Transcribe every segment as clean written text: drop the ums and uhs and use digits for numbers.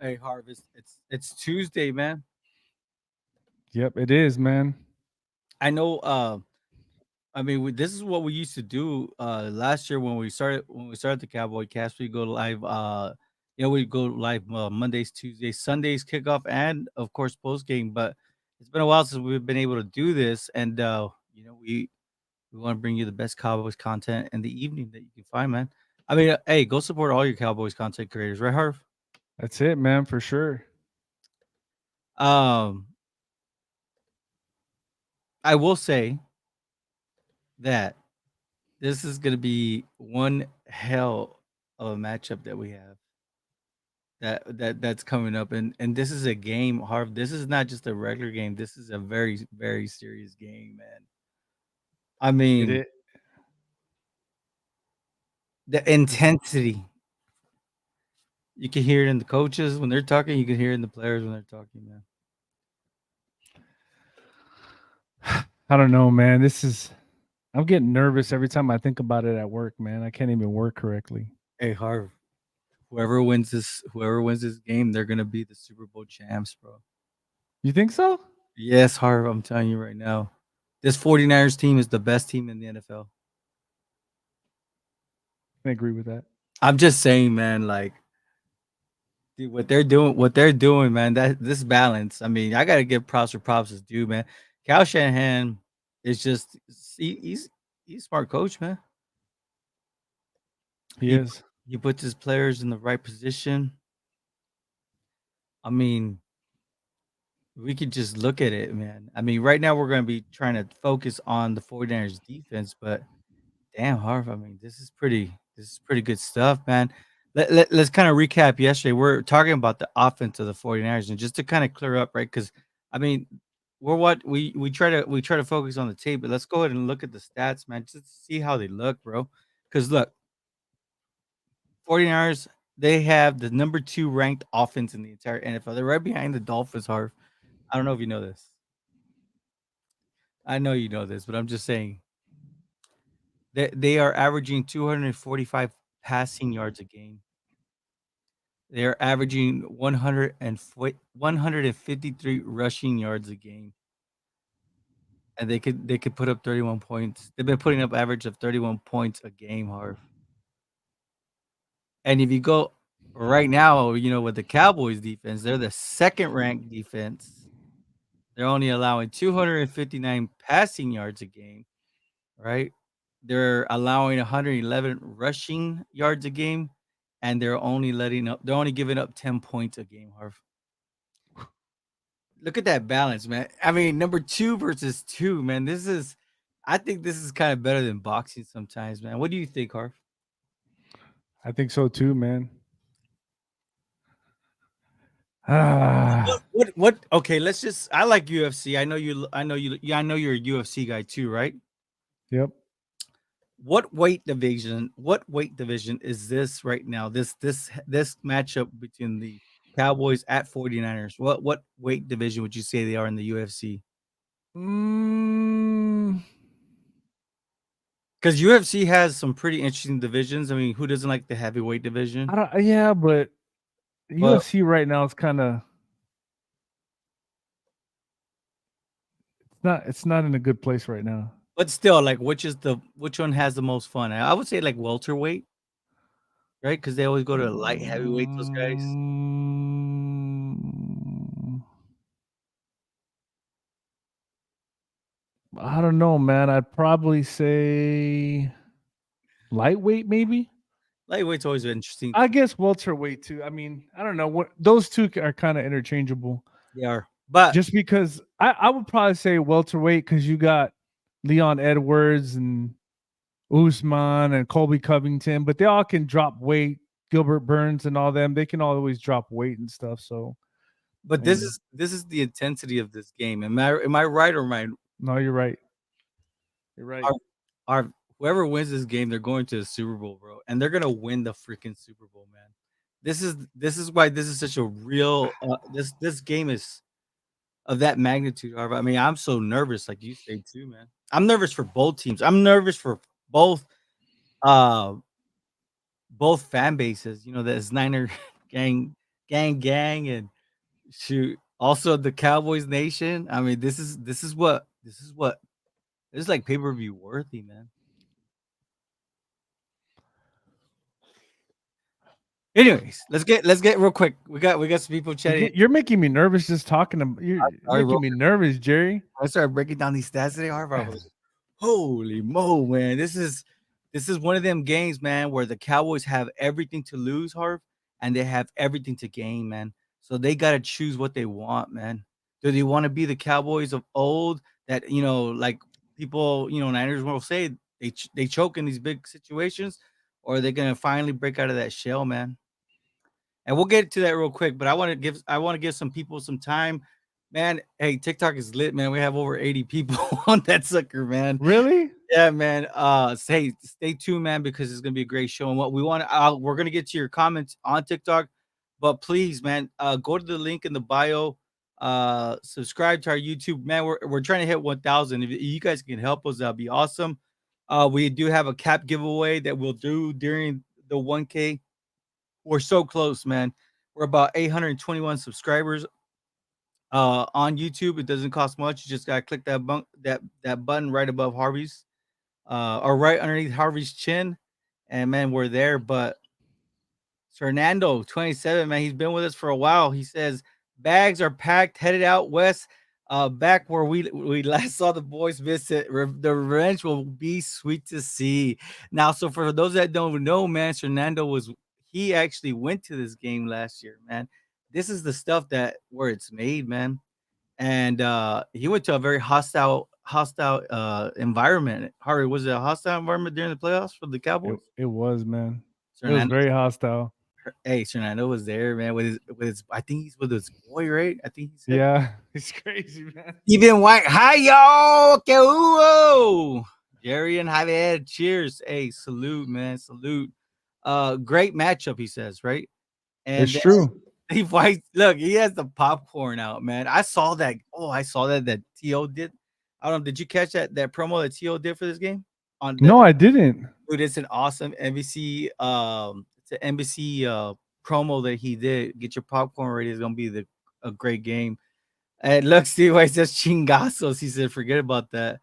Hey, Harvest, it's Tuesday, man. Yep, it is, man. I know. I mean, this is what we used to do last year when we started the Cowboy Cast. We go live. We go live Mondays, Tuesdays, Sundays kickoff, and of course post game. But it's been a while since we've been able to do this, and we want to bring you the best Cowboys content in the evening that you can find, man. I mean, hey, go support all your Cowboys content creators, right, Harv? That's it, man, for sure. Um, I will say that this is gonna be one hell of a matchup that we have that's coming up, and this is a game, Harv. This is not just a regular game. This is a very very serious game, man. I It mean, is. the intensity. You can hear it in the coaches when they're talking. You can hear it in the players when they're talking, man. I don't know, man. I'm getting nervous every time I think about it at work, man. I can't even work correctly. Hey, Harv. Whoever wins this game, they're gonna be the Super Bowl champs, bro. You think so? Yes, Harv. I'm telling you right now, this 49ers team is the best team in the NFL. I agree with that. I'm just saying, man. Like, dude, what they're doing, man. That this balance. I mean, I gotta give props for props is due, man. Cal Shanahan is just he's a smart coach, man. He He is. he puts his players in the right position. I mean, we could just look at it, man. I mean, right now we're gonna be trying to focus on the 49ers defense, but damn, Harv. I mean, this is pretty good stuff, man. Let's kind of recap yesterday. We're talking about the offense of the 49ers, and just to kind of clear up, right? Because I mean, we try to focus on the tape, but let's go ahead and look at the stats, man, just to see how they look, bro. Because look, 49ers, they have the number two ranked offense in the entire NFL. They're right behind the Dolphins, Harv. I don't know if you know this. I know you know this, but I'm just saying they are averaging 245 passing yards a game. They are averaging 153 rushing yards a game, and they could put up 31 points. They've been putting up average of 31 points a game, Harv. And if you go right now, with the Cowboys defense, they're the second ranked defense. They're only allowing 259 passing yards a game, right? They're allowing 111 rushing yards a game, and they're only giving up 10 points a game, Harv. Look at that balance, man. I mean, number 2 versus 2, man. I think this is kind of better than boxing sometimes, man. What do you think, Harv? I think so too, man. Ah, What? Okay, let's just. I like UFC. I know you. I know you. Yeah, I know you're a UFC guy too, right? yep. What weight division is this right now? This matchup between the Cowboys at 49ers. What weight division would you say they are in the UFC? Mm, Because UFC has some pretty interesting divisions. I mean, who doesn't like the heavyweight I division? don't. Yeah, but But UFC right now is kind of. It's not in a good place right now. but still, like, which one has the most fun? I would say like welterweight, right? Because they always go to light heavyweight. Those guys. Mm, I don't know, man. I'd probably say lightweight, maybe. Lightweight's always interesting. I guess welterweight too. I mean, I don't know what those two are kind of interchangeable. They are, but Just because I would probably say welterweight because you got Leon Edwards and Usman and Colby Covington, but they all can drop weight. Gilbert Burns and all them, they can always drop weight and stuff. So, I but this mean, is this is the intensity of this game. Am I right or am I no, you're right. You're right. are are whoever wins this game, they're going to the Super Bowl, bro, and they're gonna win the freaking Super Bowl, man. This is why this is such a real this game is of that magnitude. Harv. I mean, I'm so nervous, like you say too, man. I'm nervous for both teams. I'm nervous for both uh both fan bases. The Niner gang. gang, gang, and shoot. Also, the Cowboys Nation. I mean, this is like pay per view worthy, man. Anyways, let's get real quick. We got some people chatting. You're making me nervous just talking to you're Sorry, making me nervous, Jerry. I started breaking down these stats today. Harvard, I was like, holy mo, man! This is one of them games, man, where the Cowboys have everything to lose, Harv, and they have everything to gain, man. So they got to choose what they want, man. Do they want to be the Cowboys of old that like people, Niners will say they choke in these big situations, or are they gonna finally break out of that shell, man? And we'll get to that real quick, but I want to give some people some time. Man, hey, TikTok is lit, man. We have over 80 people on that sucker, man. Really? Yeah, man. Stay tuned, man, because it's gonna be a great show. And what we want, we're gonna get to your comments on TikTok, but please, man, go to the link in the bio. Subscribe to our YouTube, man. We're trying to hit 1,000. If you guys can help us, that'd be awesome. We do have a cap giveaway that we'll do during the 1K. We're so close, man. We're about 821 subscribers on YouTube. It doesn't cost much. You just gotta click that button right above Harvey's, or right underneath Harvey's chin, and man, we're there. But Fernando, 27, man, he's been with us for a while. He says bags are packed, headed out west. Back where we last saw the boys visit. The revenge will be sweet to see. Now, so for those that don't know, man, Fernando he actually went to this game last year, man. This is the stuff that where it's made, man. And he went to a very hostile environment. Harry, was it a hostile environment during the playoffs for the Cowboys? It was, man. It was Fernando, very hostile. hey, Fernando was there, man, with his. I think he's with his boy, right? I think he said. Yeah, it's crazy, man. Even White, hi yo, que hubo? Jerry and Javier, cheers. Hey, salute, man, salute. Great matchup, he says, right? It's And true. he White, look, he has the popcorn out, man. I saw that. Oh, I saw that T.O. did. I don't know. Did you catch that promo that T.O. did for this game? On the No, I didn't. Dude, it's an awesome NBC. It's an NBC promo that he did. Get your popcorn ready. It's gonna be a great game. And look, Steve White says chingazos. He said, forget about that.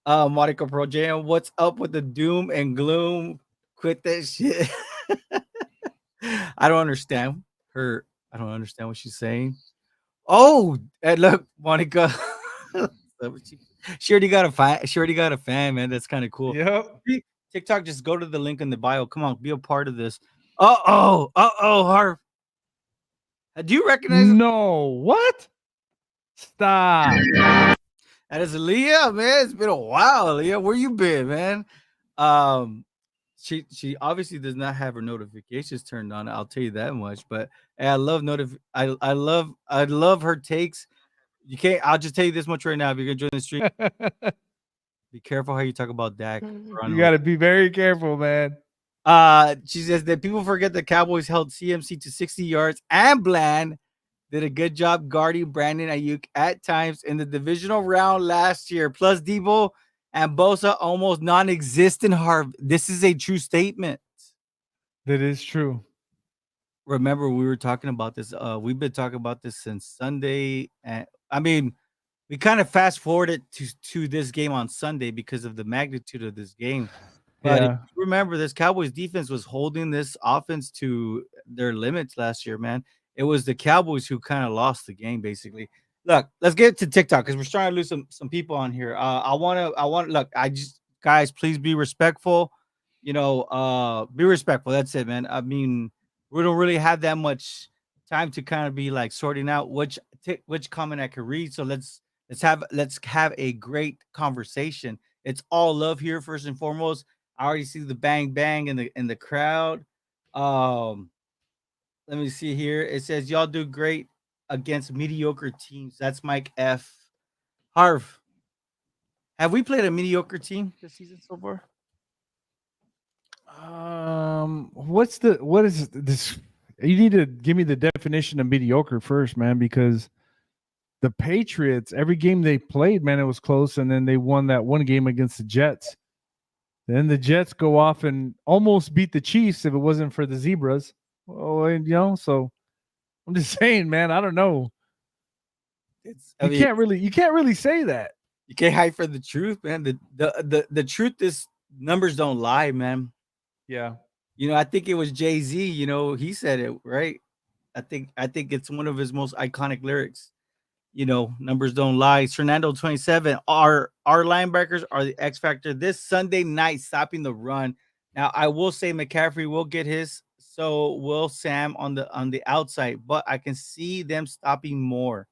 Monica Pro Jam, what's up with the doom and gloom? Quit that shit. I don't understand her. I don't understand what she's saying. Oh, and look, Monica. she already got a fan. She already got a fan, man. That's kind of cool. Yep. TikTok, just go to the link in the bio. Come on, be a part of this. Harv. Do you recognize it? No, what? Stop. That is Leah, man. It's been a while, Leah. Where you been, man? Um, she obviously does not have her notifications turned on. I'll tell you that much. But hey, I love her takes. You can't. I'll just tell you this much right now. If you're gonna join the stream, be careful how you talk about Dak. You got to be very careful, man. She says that people forget the Cowboys held CMC to 60 yards and Bland did a good job guarding Brandon Ayuk at times in the divisional round last year. Plus, Debo and Bosa almost non-existent. Harv, this is a true statement. That is true. Remember, we were talking about this. We've been talking about this since Sunday, and I mean, we kind of fast forwarded to this game on Sunday because of the magnitude of this game. But if Yeah. you remember, this Cowboys defense was holding this offense to their limits last year, man. It was the Cowboys who kind of lost the game, basically. Look, let's get to TikTok because we're starting to lose some people on here. I want look. I just guys, please be respectful. Be respectful. That's it, man. I mean, we don't really have that much time to kind of be like sorting out which comment I could read. So let's have a great conversation. It's all love here, first and foremost. I already see the bang bang in the crowd. Um, Let me see here. It says y'all do great against mediocre teams. That's Mike F. Harv, have we played a mediocre team this season so far? What is this? You need to give me the definition of mediocre first, man, because the Patriots, every game they played, man, it was close, and then they won that one game against the Jets. Then the Jets go off and almost beat the Chiefs if it wasn't for the Zebras. Oh, and, so I'm just saying, man. I don't know. It's I mean, You can't really say that. you can't hide from the truth, man. The truth is numbers don't lie, man. Yeah, I think it was Jay-Z, he said it, right? I think it's one of his most iconic lyrics. Numbers don't lie. Fernando 27. Our linebackers are the X factor this Sunday night, stopping the run. Now, I will say McCaffrey will get his, so will Sam on the outside, but I can see them stopping more.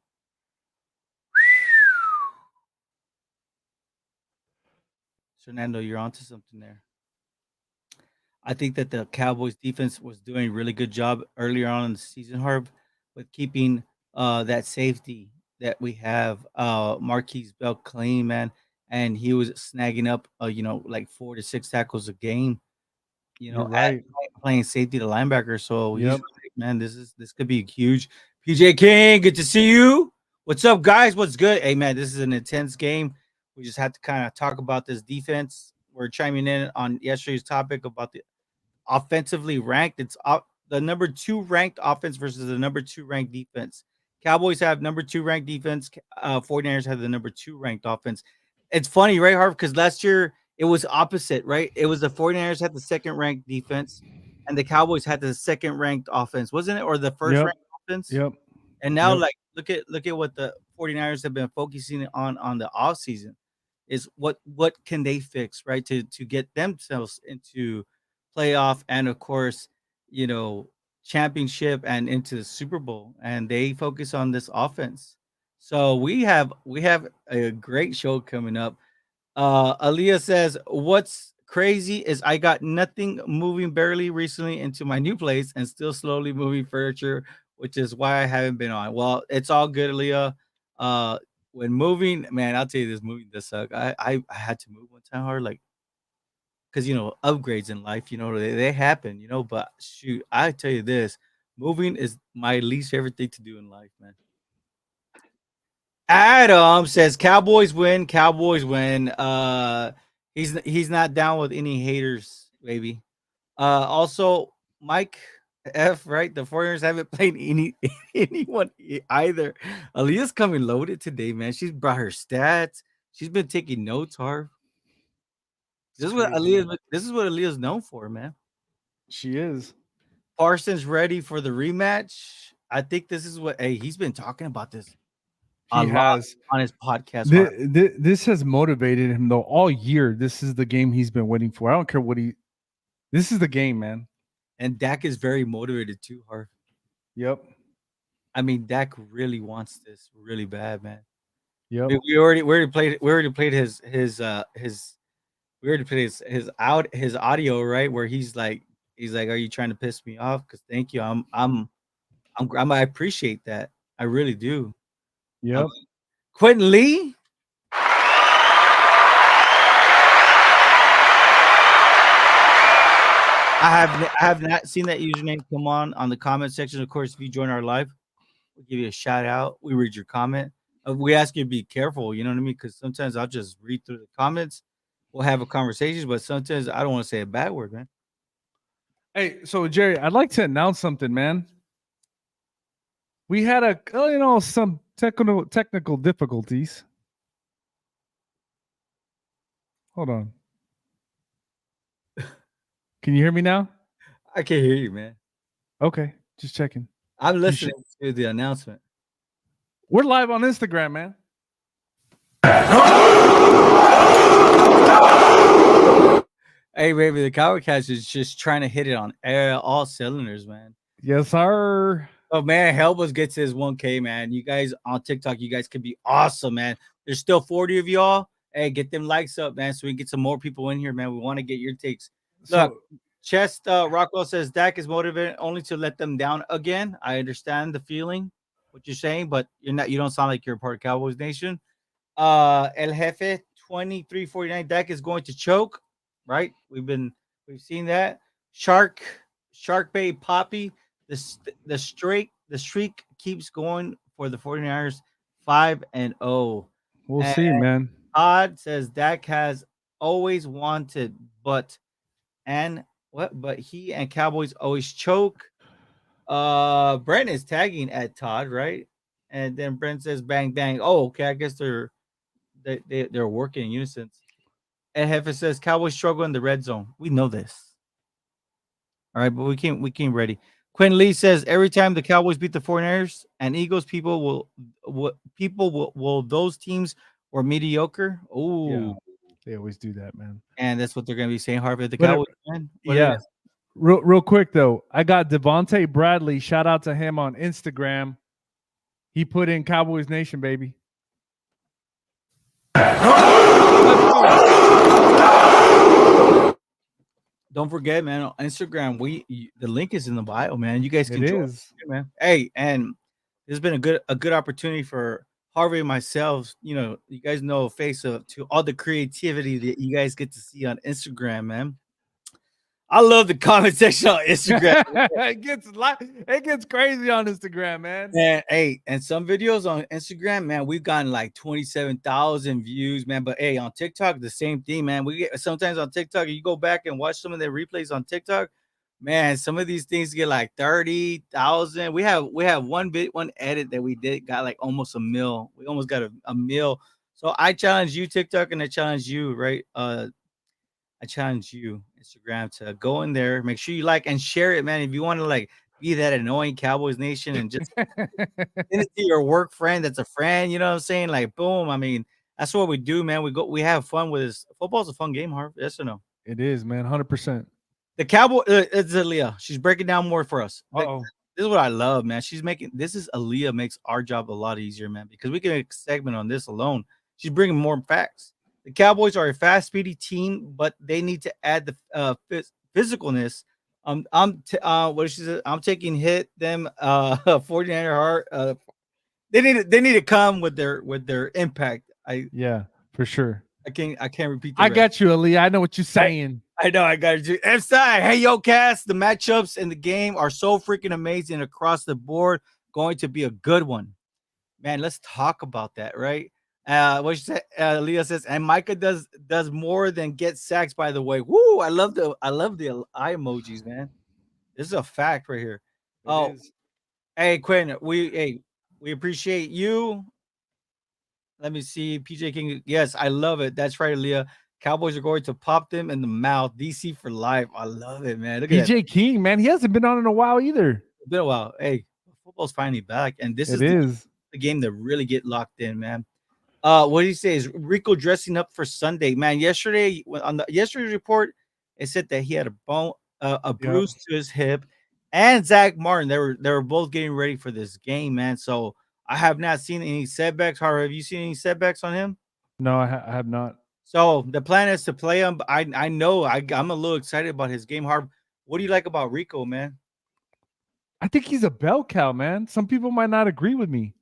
Fernando, you're onto something there. I think that the Cowboys defense was doing a really good job earlier on in the season, Harv, with keeping that safety that we have, Marquise Bell clean, man, and he was snagging up, like 4 to 6 tackles a game, you're at right. playing safety to linebacker. So he's Yep. right, man. This could be huge. PJ King, good to see you. What's up, guys? What's good? Hey, man, this is an intense game. We just had to kind of talk about this defense. We're chiming in on yesterday's topic about the offensively ranked. It's the number two ranked offense versus the number two ranked defense. Cowboys have number two ranked defense. 49ers have the number two ranked offense. It's funny, right, Harv? Because last year it was opposite, right? It was the 49ers had the second ranked defense and the Cowboys had the second ranked offense, wasn't it? Or the first Yep. ranked offense? Yep. And now, Yep. like, look at what the 49ers have been focusing on the offseason is what can they fix, right? To get themselves into playoff and of course, you know, championship and into the Super Bowl. And they focus on this offense. So we have a great show coming up. Aaliyah says, "What's crazy is I got nothing moving barely recently into my new place and still slowly moving furniture, which is why I haven't been on." Well, it's all good, Aaliyah. Uh, when moving, man, I'll tell you this: moving does suck. I had to move one time hard, like because upgrades in life, they happen, But shoot, I tell you this: moving is my least favorite thing to do in life, man. Adam says Cowboys win, Cowboys win. He's not down with any haters, baby. Also Mike F, right? The Foreigners haven't played anyone either. Aaliyah's coming loaded today, man. She's brought her stats. She's been taking notes, Harv. It's crazy. This is what Aaliyah's known for, man. She is. Parsons ready for the rematch. I think this is what he's been talking about this a He lot has. on his podcast, Harv. This has motivated him though all year. This is the game he's been waiting for. I don't care what he. This is the game, man. And Dak is very motivated too, Harv. Yep. I mean, Dak really wants this really bad, man. I Yep. mean, we already played his we already played his audio, right? Where he's like, "Are you trying to piss me off? Because thank you, I appreciate that, I really do." Um, Yep. Quentin Lee, I have not seen that username come on the comment section. Of course, if you join our live, we'll give you a shout out. We read your comment. We ask you to be careful. You know what I mean? Because sometimes I'll just read through the comments. We'll have a conversation, but sometimes I don't want to say a bad word, man. Hey, so Jerry, I'd like to announce something, man. We had some technical difficulties. Hold on. Can you hear me now? I can't hear you, man. Okay, just checking. I'm You listening should. to the announcement. We're live on Instagram, man. Hey, baby, the Cowboy Cast is just trying to hit it on all cylinders, man. Yes, sir. Oh man, help us get to this 1K, man. You guys on TikTok, you guys could be awesome, man. There's still 40 of y'all. Hey, get them likes up, man, so we can get some more people in here, man. We want to get your takes. Look, So Chest Rockwell says Dak is motivated only to let them down again. I understand the feeling, what you're saying, but you don't sound like you're a part of Cowboys Nation. El Jefe 2349 Dak is going to choke, right? We've seen that. Shark Bay Poppy, the streak keeps going for the 49ers 5 and 0. we'll And see, man. Todd says Dak has always wanted, but he and Cowboys always choke. Brent is tagging at Todd, right? And then Brent says bang bang. Oh, okay. I guess they're working in unison. And Hefe says Cowboys struggle in the red zone. We know this. All right, but we came ready. Quinn Lee says every time the Cowboys beat the 49ers and Eagles, people will those teams were mediocre. Yeah, Oh, they always do that, man. and that's what they're gonna be saying. Harvey, the But Cowboys, man. What are they yeah, gonna real quick though, I got Devontae Bradley. Shout out to him on Instagram. He put in Cowboys Nation, baby. Let's go. Don't forget, man, on Instagram, the link is in the bio, man. You guys It can join, is. man. Hey, and there's been a good opportunity for Harvey and myself. You guys know face of to all the creativity that you guys get to see on Instagram, man. I love the comment section on Instagram. It gets crazy on Instagram, man. Man, hey, and some videos on Instagram, man, we've gotten like 27,000 views, man. But hey, on TikTok, the same thing, man. We get sometimes on TikTok, you go back and watch some of the replays on TikTok, man. Some of these things get like 30,000. We have one edit that we did got like almost a mil. We almost got a mil. So I challenge you, TikTok, and I challenge you, right? I challenge you, Instagram, to go in there, make sure you like and share it, man. If you want to like be that annoying Cowboys Nation and just send it to your work friend that's a friend, you know what I'm saying? Like, boom. I mean, that's what we do, man. We have fun with this. Football's a fun game, Harv. Yes or no? It is, man. 100%. The Cowboy, it's Aaliyah. She's breaking down more for us. Uh-oh. This is what I love, man. This is Aaliyah makes our job a lot easier, man, because we can make a segment on this alone. She's bringing more facts. The Cowboys are a fast, speedy team, but they need to add the physicalness. What did she say? I'm taking hit them 49er heart. They need to come with their impact. Yeah, for sure. I can't repeat the I rest. got you, Ali. I know what you're saying. I know I got you. F-side. Hey, yo, Cast. The matchups in the game are so freaking amazing across the board. Going to be a good one. Man, let's talk about that, right? What she said, Leah says, and Micah does more than get sacks, by the way. Woo! I love the eye emojis, man. This is a fact right here. It Oh, is. hey, Quinn, we appreciate you. Let me see. PJ King. Yes, I love it. That's right, Leah. Cowboys are going to pop them in the mouth. DC for life. I love it, man. Look at that. PJ King, man. He hasn't been on in a while either. It's been a while. Hey, football's finally back, and this It is is. the game that really get locked in, man. What do you say? Is Rico dressing up for Sunday, man? Yesterday, on the yesterday's report, it said that he had a Yep. bruise to his hip, and Zach Martin. They were both getting ready for this game, man. So I have not seen any setbacks. How have you seen any setbacks on him? No, I have not. So the plan is to play him. But I know I'm a little excited about his game. Harv, what do you like about Rico, man? I think he's a bell cow, man. Some people might not agree with me.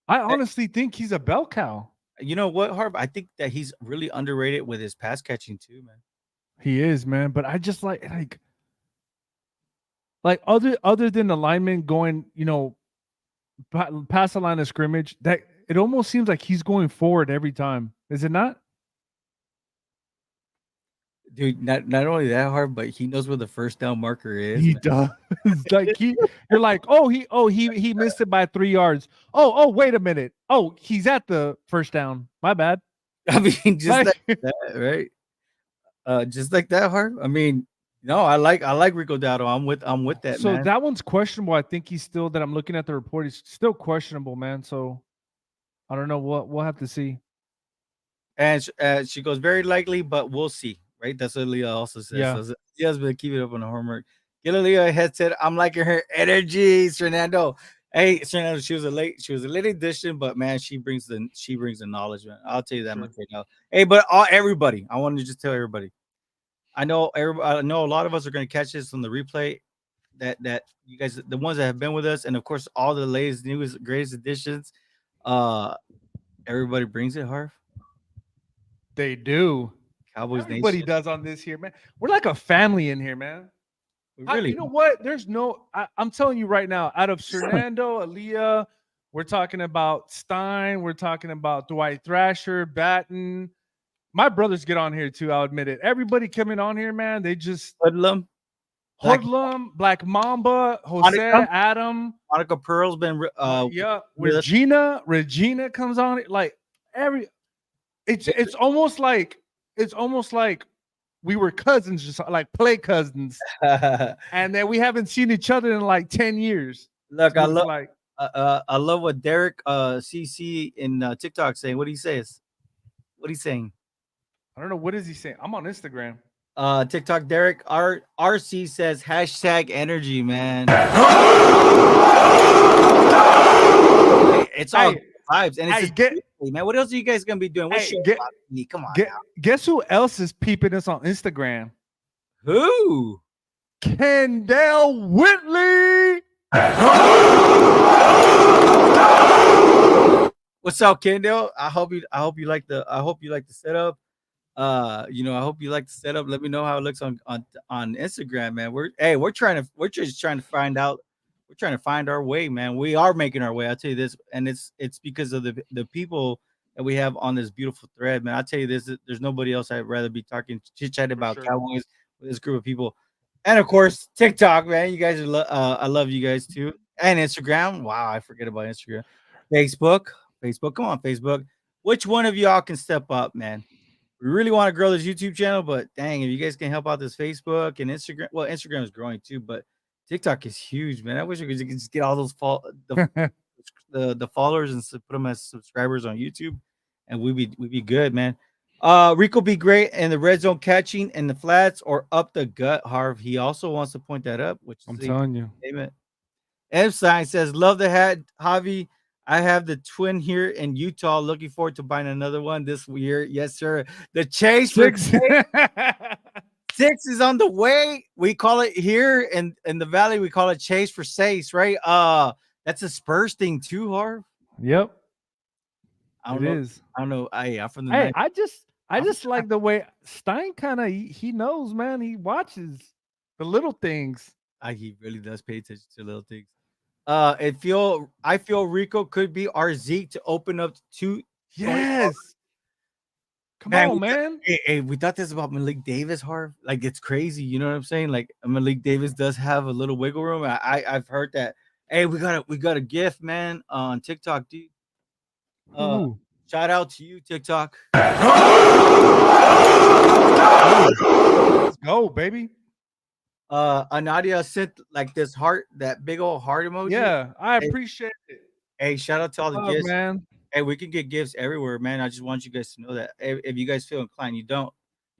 I honestly think he's a bell cow. You know what, Harv? I think that he's really underrated with his pass catching too, man. He is, man. But I just like other than the lineman going, past the line of scrimmage, that it almost seems like he's going forward every time. Is it not? Dude, not only that hard, but he knows where the first down marker is, He man. does. Like you're like, he missed it by 3 yards. Wait a minute. Oh, he's at the first down. My bad. I mean, just Like, like that, right? Just like that, hard. I mean, no, I like Rico Dowdle. I'm with that, so man. that one's questionable. I think he's still that I'm looking at the report. He's still questionable, man. So I don't know. We'll have to see. And she goes, very likely, but we'll see, right? That's what Leah also says. Yeah, So Leah's been keeping it up on the homework. Get a Leah a headset. I'm liking her energy, Fernando. Hey, Fernando, she was a late addition, but man, she brings the knowledge, man. I'll tell you that much sure. right now. Hey, but everybody, I want to just tell everybody. I know a lot of us are going to catch this on the replay. That you guys, the ones that have been with us, and of course, all the latest, newest, greatest additions. Uh, everybody brings it, Harv. They do. Cowboys Everybody Nation. does on this here, man. We're like a family in here, man. We really You know what? There's no. I'm telling you right now. Out of Fernando, Aaliyah, we're talking about Stein. We're talking about Dwight Thrasher, Batten. My brothers get on here too. I'll admit it. Everybody coming on here, man. They just hoodlum. Black Hoodlum, Black Mamba, Jose, Monica, Adam. Monica Pearl's been Yeah, with us. Regina comes on it. Like every, it's almost like we were cousins, just like play cousins, and then we haven't seen each other in like 10 years. Look, So it's like I love what Derek CC in TikTok saying. What he says? What he's saying? I don't know what is he saying. I'm on Instagram. TikTok Derek RC says hashtag energy, man. It's all Hey, vibes, and it's hey, just get man. What else are you guys gonna be doing? What hey show get about me? Come on get now. guess who else is peeping us on Instagram? Who? Kendall Whitley. What's up, Kendall? I hope you like the setup. I hope you like the setup. Let me know how it looks on Instagram, man. We're just trying to find out. We're trying to find our way, man. We are making our way. I'll tell you this, and it's because of the people that we have on this beautiful thread, man. I'll tell you this, there's nobody else I'd rather be talking chit chat For about sure. Cowboys with this group of people. And of course, TikTok, man. You guys are I love you guys too. And Instagram. Wow, I forget about Instagram. Facebook. Facebook. Come on, Facebook. Which one of y'all can step up, man? We really want to grow this YouTube channel, but dang, if you guys can help out this Facebook and Instagram, well, Instagram is growing too, but TikTok is huge, man. I wish we could just get all those the followers and put them as subscribers on YouTube, and we'd be good, man. Rico be great in the red zone catching in the flats or up the gut. Harv, he also wants to point that up, which I'm is a telling you. statement. M sign says, "Love the hat, Javi. I have the twin here in Utah. Looking forward to buying another one this year. Yes, sir. The chase for Six. six is on the way. We call it here in the valley. We call it chase for sace, right? That's a Spurs thing too, Harv. Yep, I it don't know. is. I don't know. I'm from the Hey, night. I I'm from just the like the way Stein kind of he knows, man. He watches the little things. he really does pay attention to little things. I feel Rico could be our Zeke to open up to Tony. Yes. Come Man, on, man. we thought this about Malik Davis, Harv. Like it's crazy, you know what I'm saying? Like Malik Davis does have a little wiggle room. I've heard that. Hey, we got a gift, man, on TikTok, dude. Uh, Ooh. shout out to you, TikTok. Let's go, baby. Anadia sent like this heart, that big old heart emoji. Yeah, I Hey, appreciate it. hey, shout out to all the Love, gifts. man. Hey, we can get gifts everywhere, man. I just want you guys to know that if you guys feel inclined, you don't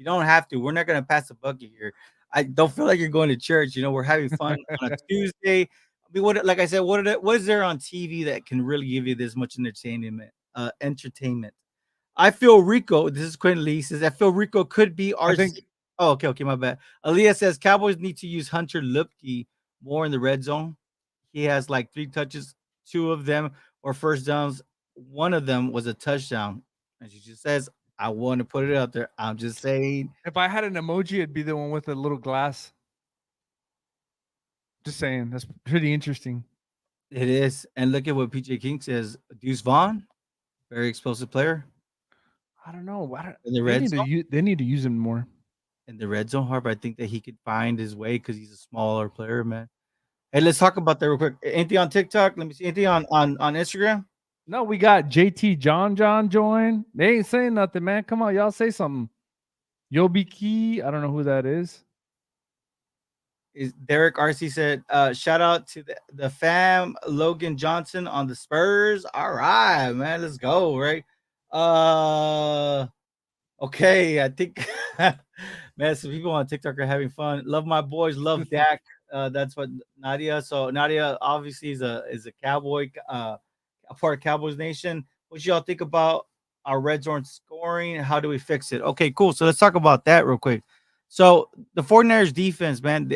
have to. We're not gonna pass the bucket here. I don't feel like you're going to church. We're having fun on a Tuesday. I mean, like I said, what is there on TV that can really give you this much entertainment? Entertainment. I feel Rico. This is Quentin Lee says I feel Rico could be I our. think Oh, okay, my bad. Aaliyah says Cowboys need to use Hunter Lupke more in the red zone. He has like 3 touches, two of them were first downs. One of them was a touchdown. And she just says, I want to put it out there. I'm just saying if I had an emoji, it'd be the one with the little glass. Just saying. That's pretty interesting. it is. And look at what PJ King says. Deuce Vaughn, very explosive player I don't know. in the They red need zone. they need to use him more. In the red zone, Harper, I think that he could find his way because he's a smaller player, man. Hey, let's talk about that real quick. Anything on TikTok? Let me see. Anything on Instagram? No, we got JT John join. They ain't saying nothing, man. Come on, y'all say something. Yobi Key. I don't know who that is. Is Derek RC said, shout out to the fam, Logan Johnson on the Spurs. All right, man, let's go, right? Okay, I think man, some people on TikTok are having fun. Love my boys, love Dak. That's what Nadia. So Nadia obviously is a cowboy, a part of Cowboys Nation. What y'all think about our red zone scoring? How do we fix it? Okay, cool. So let's talk about that real quick. So the 49ers defense, man,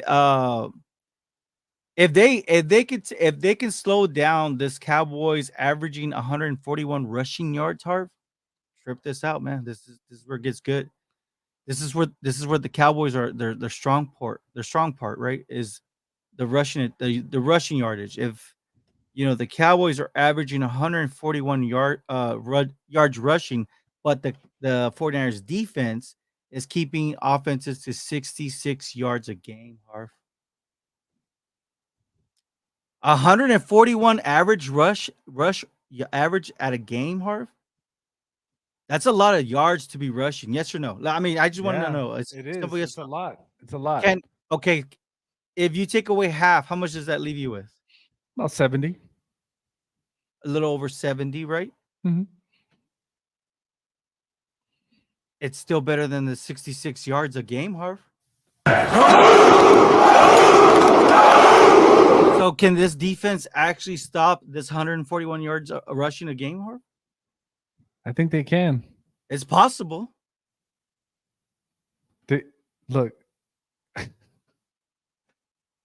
if they can slow down this Cowboys averaging 141 rushing yards, Harv, trip this out, man. This is where it gets good. This is where the Cowboys are their strong part. Their strong part, right, is the rushing yardage. If the Cowboys are averaging 141 yards rushing, but the 49ers defense is keeping offenses to 66 yards a game, Harv. 141 average average at a game, Harv. That's a lot of yards to be rushing. Yes or no? I mean, I just want to Yeah, know. It's it simple is. yes It's a or no. lot. It's a lot. Can okay, if you take away half, how much does that leave you with? About 70. A little over 70, right? Mm-hmm. It's still better than the 66 yards a game, Harv. So can this defense actually stop this 141 yards rushing a game, Harv? I think they can. It's possible. They, look,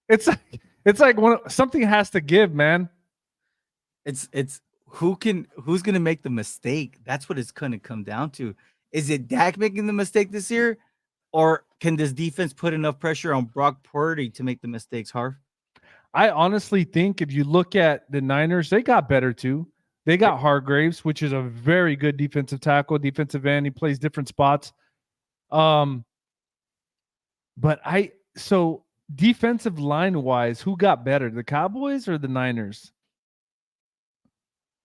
it's like something has to give, man. It's who's gonna make the mistake? That's what it's gonna come down to. Is it Dak making the mistake this year, or can this defense put enough pressure on Brock Purdy to make the mistakes, Harv? I honestly think if you look at the Niners, they got better too. They They- got Hargraves, which is a very good defensive tackle, defensive end. He plays different spots. Um, but so defensive line wise, who got better, the Cowboys or the Niners?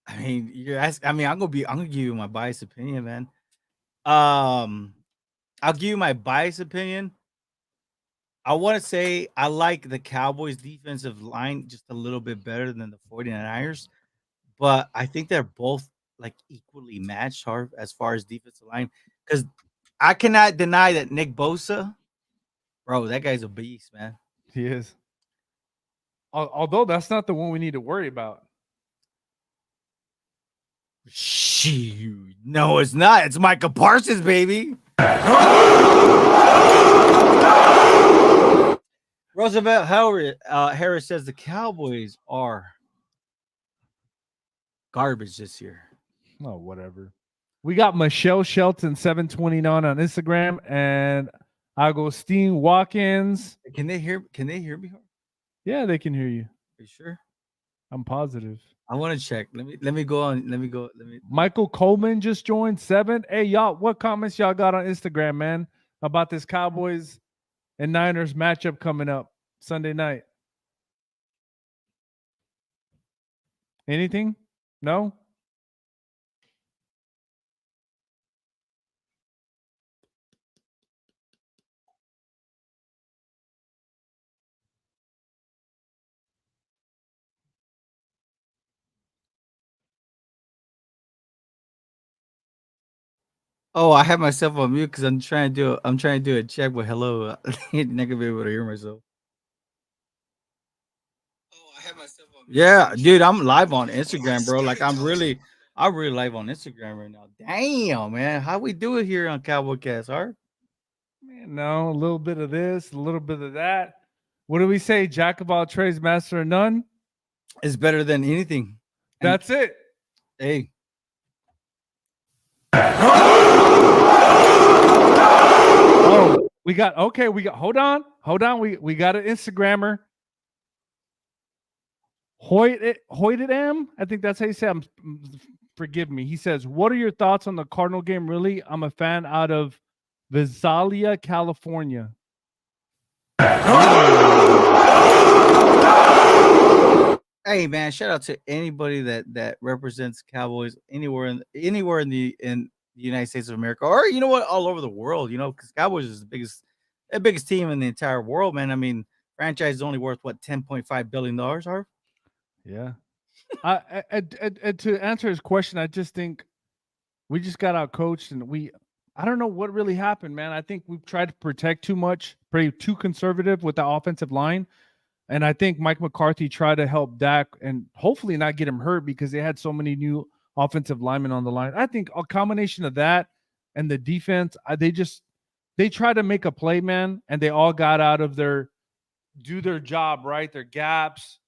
I mean, you're asking. I mean, I'm gonna give you my biased opinion, man. Um, I'll give you my biased opinion. I want to say I like the Cowboys defensive line just a little bit better than the 49ers, but I think they're both like equally matched, Harv, as far as defensive line. Because I cannot deny that Nick Bosa, bro, that guy's a beast, man. He is. Although that's not the one we need to worry about. Shoot. No, it's not. It's Micah Parsons, baby. Roosevelt Howard Harris says the Cowboys are garbage this year. Oh, whatever. We got Michelle Shelton 729 on Instagram and Agustin Watkins. Can they hear? Can they hear me? Are Yeah, they can hear you. you sure? I'm positive. I want to check. Let me go on. Let me go. Let me. Michael Coleman just joined 7. Hey, y'all, what comments y'all got on Instagram, man, about this Cowboys and Niners matchup coming up Sunday night? Anything? No? Oh, I have myself on mute because I'm trying to do. I'm trying to do a check. But hello, I'm not gonna be able to hear myself. Oh, I have myself on mute. Yeah, dude, I'm live on Instagram, bro. Like I'm really live on Instagram right now. Damn, man, how we do it here on Cowboy Cast, Art? Man, no, a little bit of this, a little bit of that. What do we say? Jack of all trades, master of none? It's better than anything. And That's it. hey, Oh, we got hold on. We got an Instagrammer. Hoytedam, I think that's how you say it. Forgive me. He says, "What are your thoughts on the Cardinal game? Really, I'm a fan out of Visalia, California." hey, man, shout out to anybody that represents Cowboys anywhere in the United States of America, or you know what, all over the world. You know, because Cowboys is the biggest team in the entire world, man. I mean, franchise is only worth what $10.5 billion, Harv? Yeah. To answer his question, I just think we just got out coached, and I don't know what really happened, man. I think we've tried to protect too much, play too conservative with the offensive line. And I think Mike McCarthy tried to help Dak and hopefully not get him hurt because they had so many new offensive linemen on the line. I think a combination of that and the defense, they tried to make a play, man, and they all got out of do their job, right? Their gaps,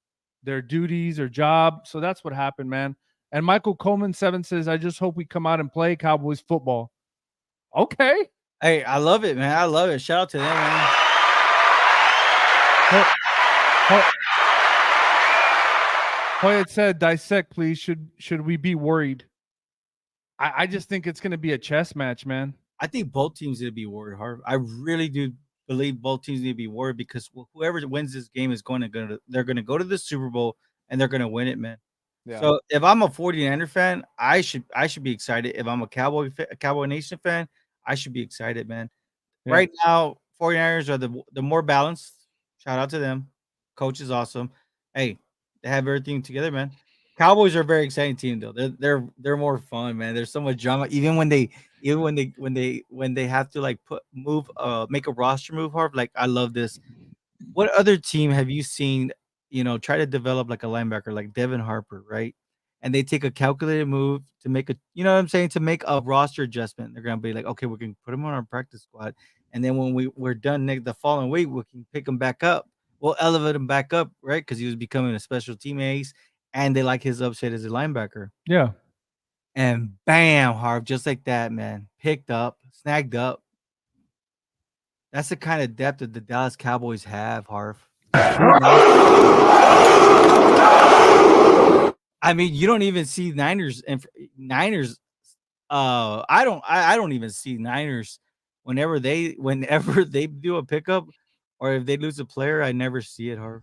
their duties, their job. So that's what happened, man. And Michael Coleman 7 says, I just hope we come out and play Cowboys football. Okay. Hey, I love it, man. I love it. Shout out to them, man. Hoyt said, dissect, please. Should we be worried? I just think it's going to be a chess match, man. I think both teams need to be worried, Harv. I really do believe both teams need to be worried because whoever wins this game is they're going to go to the Super Bowl. and they're gonna win it, man. Yeah. So if I'm a 49er fan, I should be excited. If I'm a Cowboy Nation fan, I should be excited, man. Yeah. Right now, 49ers are the more balanced. Shout out to them. Coach is awesome. Hey, they have everything together, man. Cowboys are a very exciting team though. They're more fun, man. There's so much drama. Even when they have to like make a roster move hard. Like I love this. What other team have you seen, try to develop like a linebacker like Devin Harper, right? And they take a calculated move to make what I'm saying, to make a roster adjustment. They're gonna be like, okay, we can put him on our practice squad, and then when we're done the following week, we can pick him back up. We'll elevate him back up, right? Because he was becoming a special team ace, and they like his upside as a linebacker. Yeah. And bam, Harv, just like that, man, picked up, snagged up. That's the kind of depth that the Dallas Cowboys have, Harv. It's You true. know? I mean, you don't even see Niners. I don't even see Niners whenever they do a pickup, or if they lose a player. I never see it, Harv.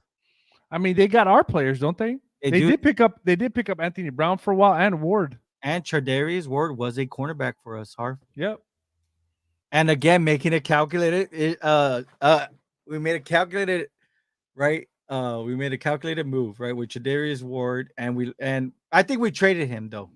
I mean, they got our players, don't they? They They do. did pick up. They did pick up Anthony Brown for a while and Ward. And Chardarius Ward was a cornerback for us, Harv. Yep. And again, making a calculated. We made a calculated, right. We made a calculated move, right, with Chardarius Ward, and I think we traded him though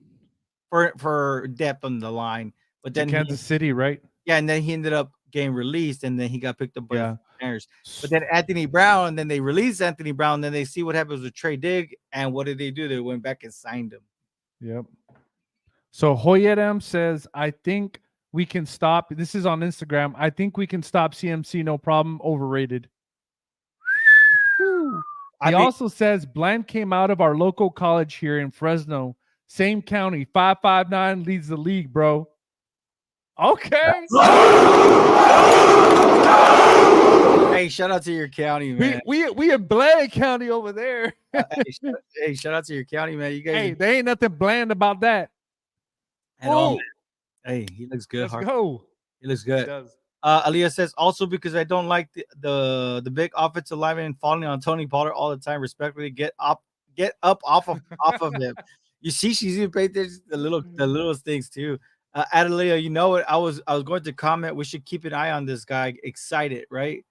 for depth on the line, but To then he Kansas City, right? yeah, and then he ended up getting released, and then he got picked up by the Yeah. 49ers. But then Anthony Brown, and then they released Anthony Brown, then they see what happens with Trey Dig, and what did they do? They went back and signed him. Yep. So Hoyedem says, I think we can stop. This is on Instagram. I think we can stop CMC, no problem. Overrated. Whew. I He mean, also says Bland came out of our local college here in Fresno, same county. 559 leads the league, bro. Okay. hey, shout out to your county, man. We in Bland County over there. Hey, shout out to your county, man. You guys Hey, there ain't nothing bland about that. at all, man. Oh, Hey, he looks good, let's Hart. go. He looks He good. does. Aaliyah says also because I don't like the big offensive lineman falling on Tony Pollard all the time. Respectfully, get up off of him. You see, she's even paid the littlest things too. Adelia, you know what? I was going to comment. We should keep an eye on this guy. Excited, right?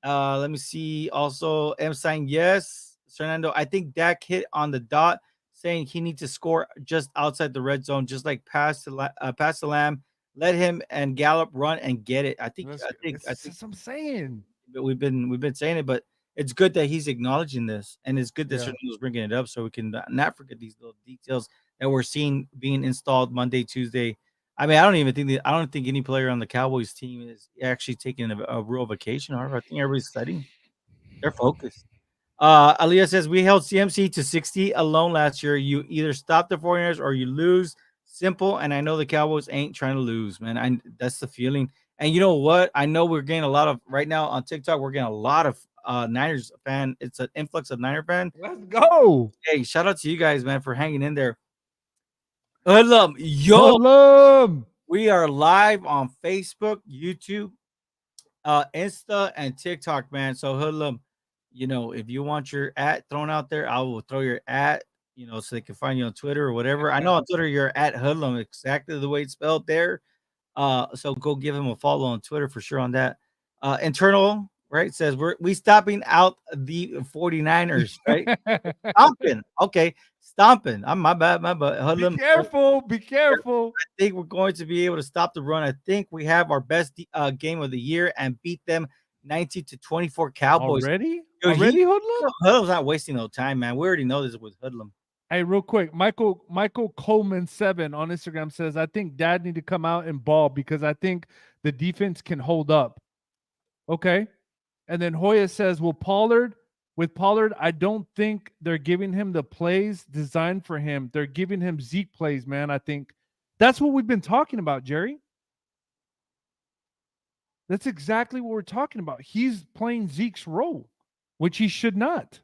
Let me see. Also, M saying yes. Fernando, I think Dak hit on the dot, saying he needs to score just outside the red zone, just like pass the lamb. Let him and Gallup run and get it. I think I think I think That's what I'm saying. we've been saying it, but it's good that he's acknowledging this, and it's good that Yeah. Fernando's bringing it up so we can not forget these little details that we're seeing being installed Monday, Tuesday. I mean, I don't think any player on the Cowboys team is actually taking a real vacation. However, I think everybody's studying. They're focused. Aliyah says we held CMC to 60 alone last year. You either stop the 49ers or you lose. Simple. And I know the Cowboys ain't trying to lose, man. That's the feeling. And you know what? I know we're getting a lot of right now on TikTok. We're getting a lot of Niners fan. It's an influx of Niner fan. Let's go. Hey, shout out to you guys, man, for hanging in there. Hoodlum, yo, Hoodlum. we are live on Facebook, YouTube, Insta, and TikTok, man. So Hoodlum, if you want your at thrown out there, I will throw your at, so they can find you on Twitter or whatever. I know on Twitter you're at Hoodlum, exactly the way it's spelled there. So go give him a follow on Twitter for sure on that. Internal, right, says we stopping out the 49ers, right? Stomping. Okay, stomping. I'm my bad, my bad. Be Hoodlum. careful. Be careful. I think we're going to be able to stop the run. I think we have our best game of the year and beat them 19-24 Cowboys. Already? Dude, Already, Hoodlum? Hoodlum's not wasting no time, man. We already know this with Hoodlum. Hey, real quick, Michael Coleman 7 on Instagram says, I think Dad need to come out and ball because I think the defense can hold up. Okay. And then Hoya says, with Pollard, I don't think they're giving him the plays designed for him. They're giving him Zeke plays, man. I think that's what we've been talking about, Jerry. That's exactly what we're talking about. He's playing Zeke's role, which he should not.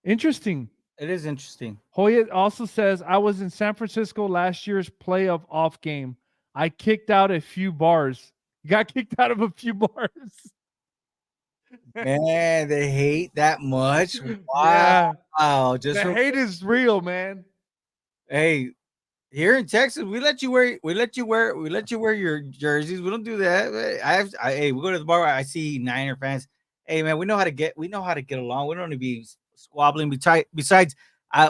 Interesting. It is interesting. Hoyt also says, I was in San Francisco last year's playoff off game. I kicked out a few bars. Got kicked out of a few bars. Man, they hate that much. Yeah. Wow. Just The from hate is real, man. hey, here in Texas, we let you wear your jerseys. We don't do that. Hey, we go to the bar. I see Niner fans. Hey, man, we know how to get along. We don't need to be squabbling. Besides,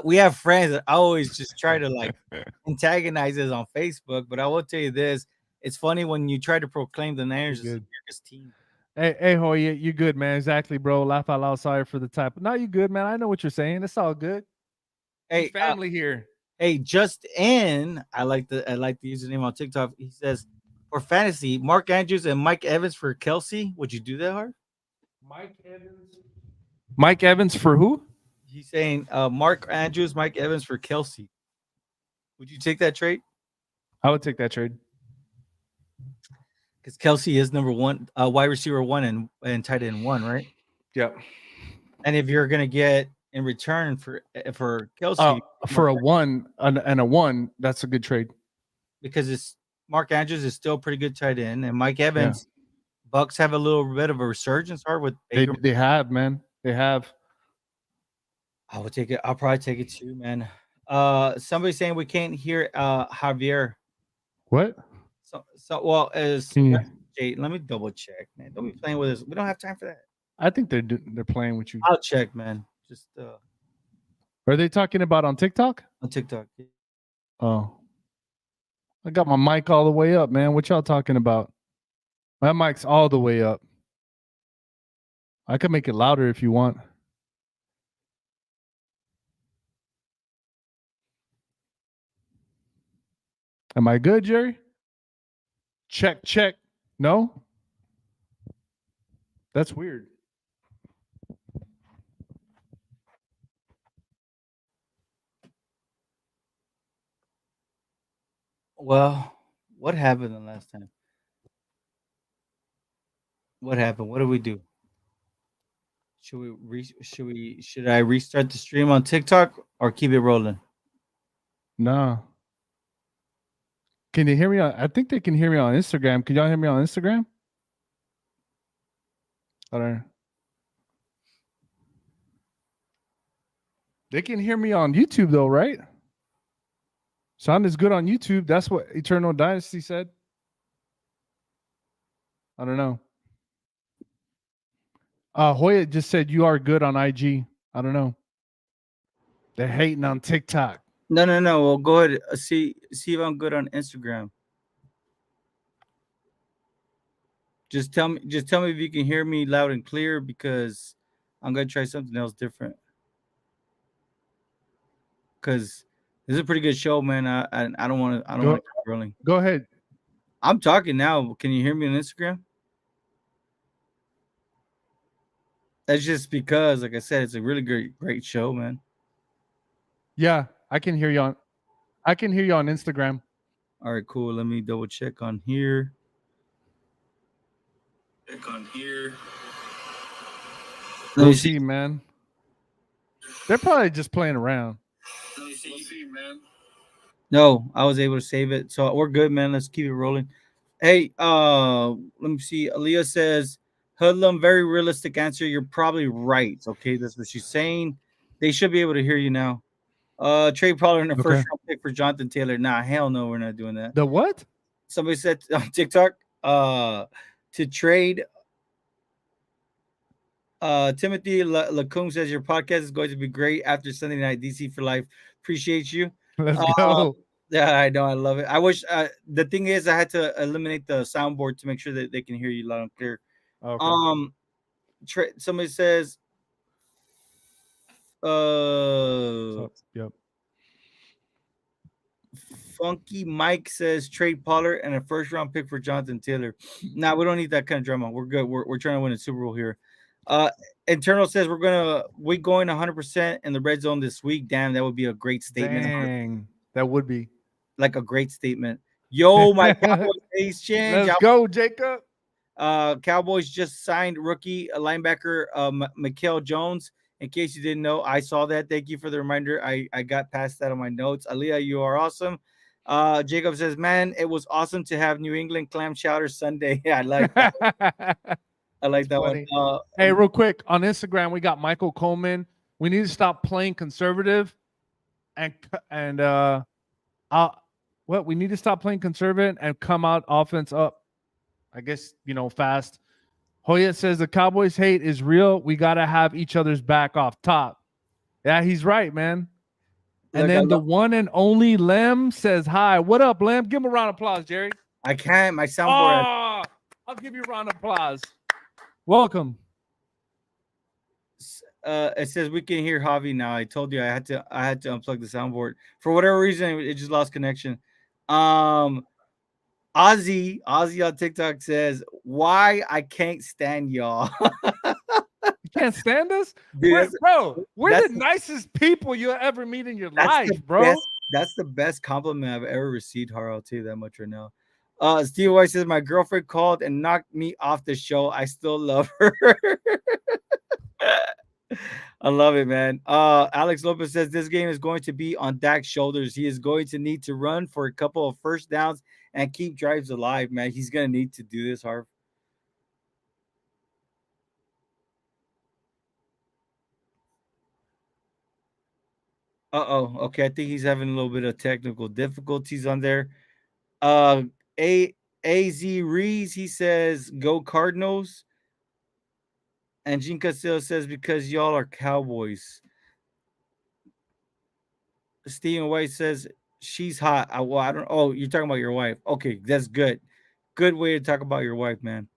we have friends that always just try to like antagonize us on Facebook. But I will tell you this: it's funny when you try to proclaim the You Niners as good. America's team. Hey, Hoy, you good, man. Exactly, bro. Laugh out loud. Sorry for the type. No, you good, man. I know what you're saying. It's all good. We Hey, family here. hey, just in, I like the username on TikTok. He says for fantasy, Mark Andrews and Mike Evans for Kelsey. Would you do that, Hard? Mike Evans. Mike Evans for who? He's saying Mark Andrews, Mike Evans for Kelsey. Would you take that trade? I would take that trade. Because Kelsey is number one, wide receiver one, and tight end one, right? Yep. And if you're gonna get in return for Uh, Kelsey, for a one and a one, that's a good trade. because it's Mark Andrews is still a pretty good tight end, and Mike Yeah. Evans, Bucks have a little bit of a resurgence, hard with They Baker. they have, man. They have. I would take it. I'll probably take it too, man. Somebody saying we can't hear Javier. What? Well, as Can you? Jay, let me double check, man. Don't be playing with us. We don't have time for that. I think they're playing with you. I'll check, man. Just Are they talking about on TikTok? on TikTok. Oh, I got my mic all the way up, man. What y'all talking about? My mic's all the way up. I can make it louder if you want. Am I good, Jerry? Check, check. No? That's weird. Well, what happened the last time? What happened? What did we do? Should I restart the stream on TikTok or keep it rolling? No. Can you hear me on? I think they can hear me on Instagram. Can y'all hear me on Instagram? I don't know. They can hear me on YouTube though, right? Sound is good on YouTube. That's what Eternal Dynasty said. I don't know. Hoya just said you are good on IG. I don't know. They're hating on TikTok. No, no, no. Well, go ahead. See if I'm good on Instagram. Just tell me if you can hear me loud and clear because I'm gonna try something else different. Because this is a pretty good show, man. I don't want Go to keep rolling. go ahead. I'm talking now. Can you hear me on Instagram? That's just because, like I said, it's a really great show, man. Yeah, I can hear you on Instagram. All right, cool. Let me double check on here. Let We'll me see. see, man. They're probably just playing around. No, I was able to save it, so we're good, man. Let's keep it rolling. Hey, let me see. Aaliyah says, "Hoodlum, very realistic answer. You're probably right. Okay, that's what she's saying. They should be able to hear you now. Trade Pollard in the first Okay. round pick for Jonathan Taylor. Nah, hell no, we're not doing that. The what? Somebody said on TikTok, to trade. Timothy Lacombe says your podcast is going to be great after Sunday night. DC for life. Appreciate you. Let's Uh, go. yeah, I know. I love it. I wish the thing is I had to eliminate the soundboard to make sure that they can hear you loud and clear. Okay. Um, somebody says, So, yep. Funky Mike says trade Pollard and a first round pick for Jonathan Taylor. Nah, we don't need that kind of drama. We're good. We're trying to win a Super Bowl here. Uh, Internal says we're going 100% in the red zone this week. Damn, that would be a great statement. Dang. That would be. Like a great statement. Yo, my Cowboys face change. Let's go, Jacob. Cowboys just signed rookie linebacker Mikael Jones. In case you didn't know, I saw that. Thank you for the reminder. I got past that on my notes. Aaliyah, you are awesome. Jacob says, man, it was awesome to have New England clam chowder Sunday. I like that. I like That's that one. funny. Hey, real quick on Instagram, we got Michael Coleman. We need to stop playing conservative and uh, what we need to stop playing conservative and come out offense up. I guess fast. Hoyt says the Cowboys hate is real. We gotta have each other's back off top. Yeah, he's right, man. And Look, I then the love. one and only Lem says hi. What up, Lem? Give him a round of applause, Jerry. I can't. My soundboard. Oh, I'll give you a round of applause. Welcome. It says we can hear Javi now. I told you I had to unplug the soundboard for whatever reason. It just lost connection. Um, Ozzy on TikTok says, "Why I can't stand y'all." You can't stand us? Dude, We're the that's nicest people you'll ever meet in your that's the life, bro. best. That's the best compliment I've ever received, Harl. I'll tell you that much right now. Steve White says my girlfriend called and knocked me off the show. I still love her. I love it, man. Alex Lopez says this game is going to be on Dak's shoulders. He is going to need to run for a couple of first downs and keep drives alive, man. He's gonna need to do this, Harv. Uh-oh. Okay, I think he's having a little bit of technical difficulties on there. A AZ Rees, he says, go Cardinals. And Gene Castillo says, because y'all are Cowboys. Stephen White says, she's hot. Well, I don't. Oh, you're talking about your wife. Okay, that's good. Good way to talk about your wife, man.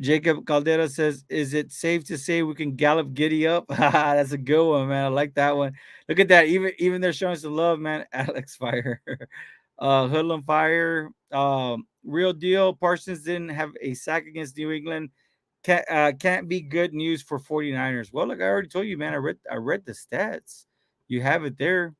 Jacob Caldera says, is it safe to say we can gallop giddy up? That's a good one, man. I like that one. Look at that. Even they're showing some love, man. Alex Fire. Hoodlum Fire. Real deal. Parsons didn't have a sack against New England. Can't be good news for 49ers. Well, like I already told you, man. I read the stats. You have it there.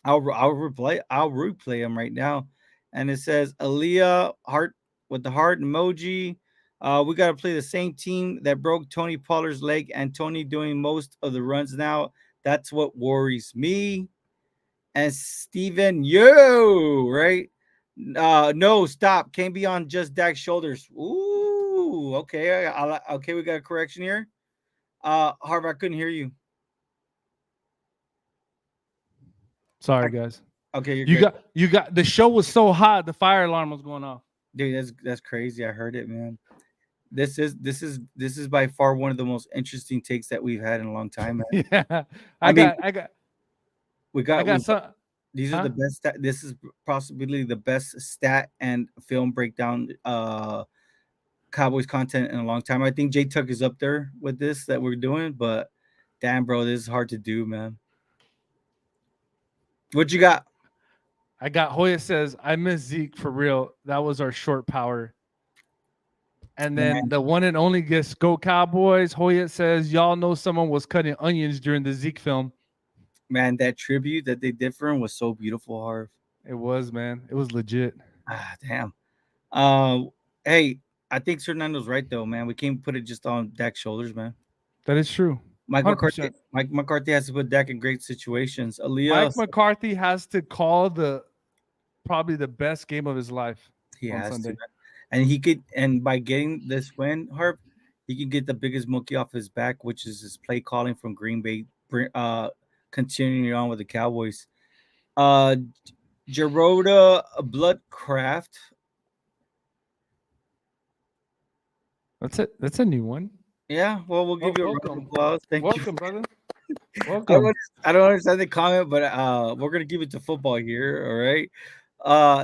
I'll replay them right now. And it says Aaliyah heart with the heart emoji. We got to play the same team that broke Tony Pollard's leg and Tony doing most of the runs now. That's what worries me. And Steven, right? No, stop. Can't be on just Dak's shoulders. Ooh, okay. Okay, we got a correction here. Harv, I couldn't hear you. Sorry, guys. Okay, you're You good. got the show was so hot, the fire alarm was going off. Dude, that's crazy. I heard it, man. This is by far one of the most interesting takes that we've had in a long time, man. Yeah. I mean, we I got got we some these are huh? the best. This is possibly the best stat and film breakdown Cowboys content in a long time. I think J Tuck is up there with this that we're doing, but damn, bro, this is hard to do, man. What you got? I got Hoya says, I miss Zeke for real. That was our short power. And then Man, the one and only guess, go Cowboys. Hoyt says, y'all know someone was cutting onions during the Zeke film. man, that tribute that they did for him was so beautiful, Harv. It was, man. It was legit. Ah, damn. Um, hey, I think Fernando's right though, man. We can't put it just on Dak's shoulders, man. That is true. Mike McCarthy, 100%. Mike McCarthy has to put Dak in great situations. Aaliyah, Mike McCarthy has to call the probably the best game of his life he on has to, Sunday. man. And he could, and by getting this win, Harp, he can get the biggest monkey off his back, which is his play calling from Green Bay, continuing on with the Cowboys. Uh, Jeroda Bloodcraft. That's it. That's a new one. Yeah, well, we'll give you a round of Welcome. applause. Thank you. Welcome, brother. I don't, Welcome. I don't understand the comment, but we're gonna give it to football here. All right.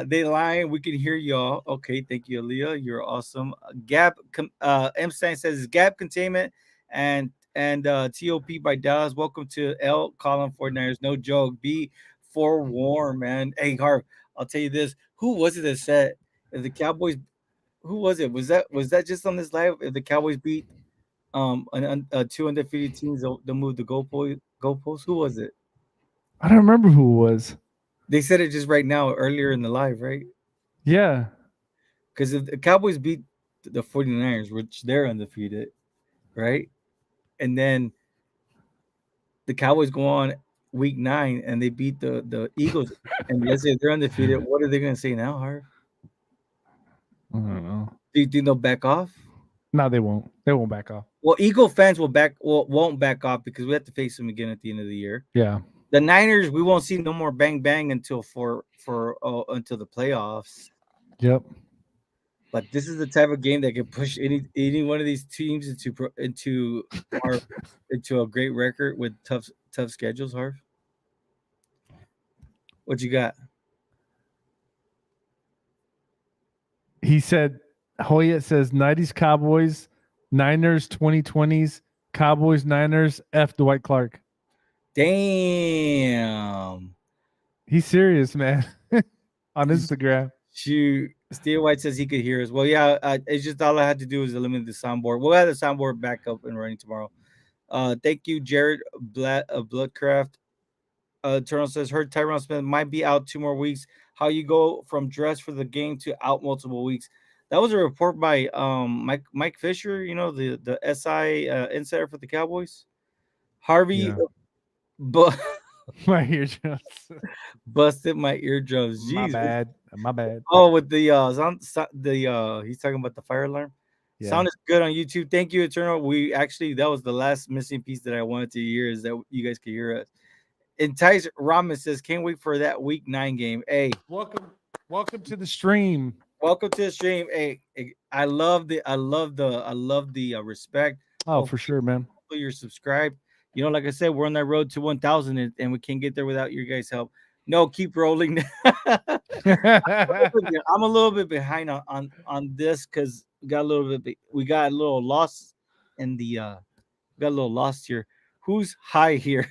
They lying. We can hear y'all. Okay, thank you, Aaliyah. You're awesome. M Stein says gap containment and TOP by Dallas. Welcome to L Column 49ers. No joke. Be forewarned, man. Hey, Harv, I'll tell you this. Who was it that said if the Cowboys? Who was it? Was that just on this live? If the Cowboys beat two undefeated teams, they'll move the goalpost. Who was it? I don't remember who it was. They said it just right now earlier in the live, right? Yeah. Because if the Cowboys beat the 49ers, which they're undefeated, right? And then the Cowboys go on week 9 and they beat the Eagles, and let's say they're undefeated, what are they gonna say now, Harv? I don't know. Do you think they'll back off? No, they won't. They won't back off. Well, Eagle fans won't back off because we have to face them again at the end of the year. Yeah. The Niners, we won't see no more bang bang until until the playoffs. Yep. But this is the type of game that can push any one of these teams our into a great record with tough schedules. Harv, what you got? He said, Hoyt says 90s Cowboys, Niners 2020s, Cowboys Niners, F Dwight Clark. Damn. He's serious, man. On Instagram. Shoot. Steve White says he could hear us. Well, yeah, it's just all I had to do is eliminate the soundboard. We'll have the soundboard back up and running tomorrow. Thank you, Jared Bloodcraft. Eternal says, heard Tyron Smith might be out 2 more weeks. How you go from dress for the game to out multiple weeks? That was a report by Mike Fisher, the SI insider for the Cowboys. Harvey, Yeah. but My eardrums. busted my eardrums. My Jeez. bad. My bad. Oh, with the he's talking about the fire alarm. Yeah. Sound is good on YouTube. Thank you, Eternal. That was the last missing piece that I wanted to hear is that you guys could hear us. And Tyson Ramen says, can't wait for that week 9 game. Hey, Welcome to the stream. welcome to the stream. Hey, I love the respect. Oh, for sure, man. Hopefully you're subscribed. Like I said, we're on that road to 1,000 and we can't get there without your guys' help. No, keep rolling. I'm a little bit behind on this because we got a little lost in the got a little lost here. Who's high here?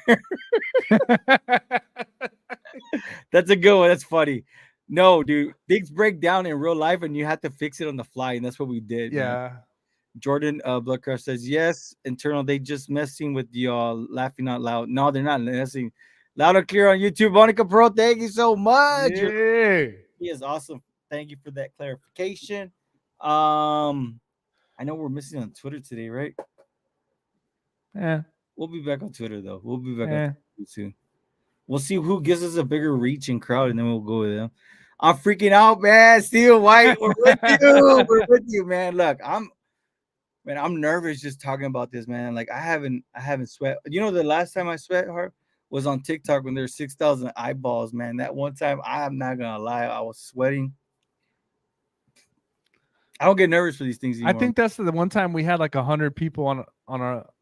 That's a good one. That's funny. No, dude, things break down in real life and you have to fix it on the fly, and that's what we did. Yeah. Man. Jordan Bloodcraft says yes. Internal, they just messing with y'all, laughing out loud. No, they're not messing. Loud and clear on YouTube. Monica Pro, thank you so much. Yeah. He is awesome. Thank you for that clarification. I know we're missing on Twitter today, right? Yeah. We'll be back on Twitter though. We'll be back Yeah. on Twitter soon. We'll see who gives us a bigger reach and crowd, and then we'll go with them. I'm freaking out, man. Steel White, we're with you. We're with you, man. Look, I'm nervous just talking about this, man. Like I haven't sweat. The last time I sweat hard was on TikTok when there's 6,000 eyeballs, man. That one time, I'm not gonna lie, I was sweating. I don't get nervous for these things anymore. I think that's the one time we had like 100 people on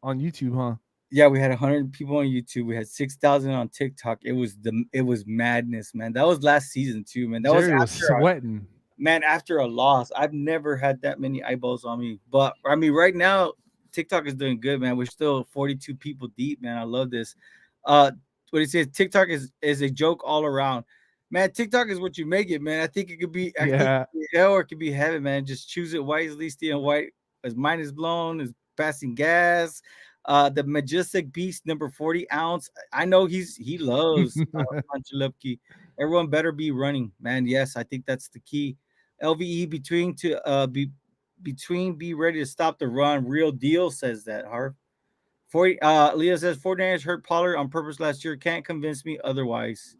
YouTube, huh? Yeah, we had 100 people on YouTube. We had 6,000 on TikTok. It was madness, man. That was last season too, man. That Jerry was sweating. Man, after a loss, I've never had that many eyeballs on me. But I mean, right now, TikTok is doing good, man. We're still 42 people deep, man. I love this. What he says, TikTok is a joke all around. Man, TikTok is what you make it, man. I think it could be hell or it could be heaven, man. Just choose it wisely. Steve White, his mind is blown, is passing gas. The majestic beast, number 40 ounce. I know he loves Ancelupki. Everyone better be running, man. Yes, I think that's the key. LVE be ready to stop the run. Real deal says that. Harv. 40 Leah says 49ers hurt Pollard on purpose last year. Can't convince me otherwise.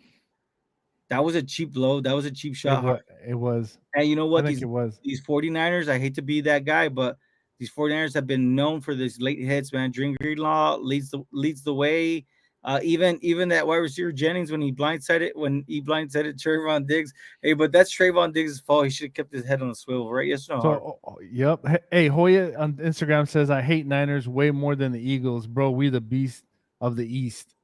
That was a cheap blow. That was a cheap shot. It was. And you know what? I think it was. These 49ers, I hate to be that guy, but these 49ers have been known for these late hits, man. Dream Greenlaw leads the way. Even that wide receiver Jennings when he blindsided Trayvon Diggs. Hey, but that's Trayvon Diggs' fault. He should have kept his head on the swivel, right? Yes or no? Yep. Hey, Hoya on Instagram says I hate Niners way more than the Eagles, bro. We the beast of the East.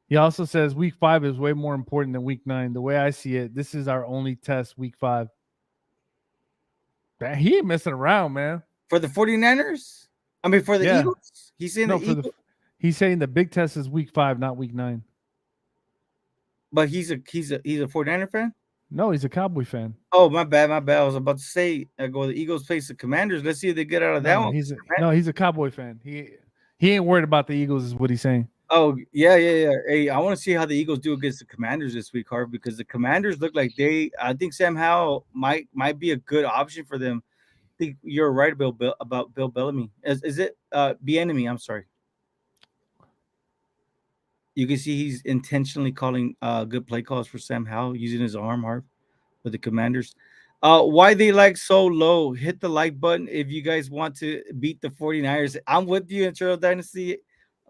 He also says week 5 is way more important than week 9. The way I see it, this is our only test, week 5. Man, he ain't messing around, man. For the 49ers? I mean, for the Eagles? He's saying he's saying the big test is week 5, not week 9. But he's a 49er fan? No, he's a Cowboy fan. Oh, my bad. I was about to say, the Eagles face the Commanders. Let's see if they get out of that one. He's a Cowboy fan. He ain't worried about the Eagles, is what he's saying. Oh, yeah. Hey, I want to see how the Eagles do against the Commanders this week, Harv, because the Commanders look like I think Sam Howell might be a good option for them. I think you're right about Bill Bellamy. Is it Bieniemy? I'm sorry. You can see he's intentionally calling good play calls for Sam Howell using his arm, Harv, with the Commanders. Why they like so low? Hit the like button if you guys want to beat the 49ers. I'm with you in Turtle Dynasty.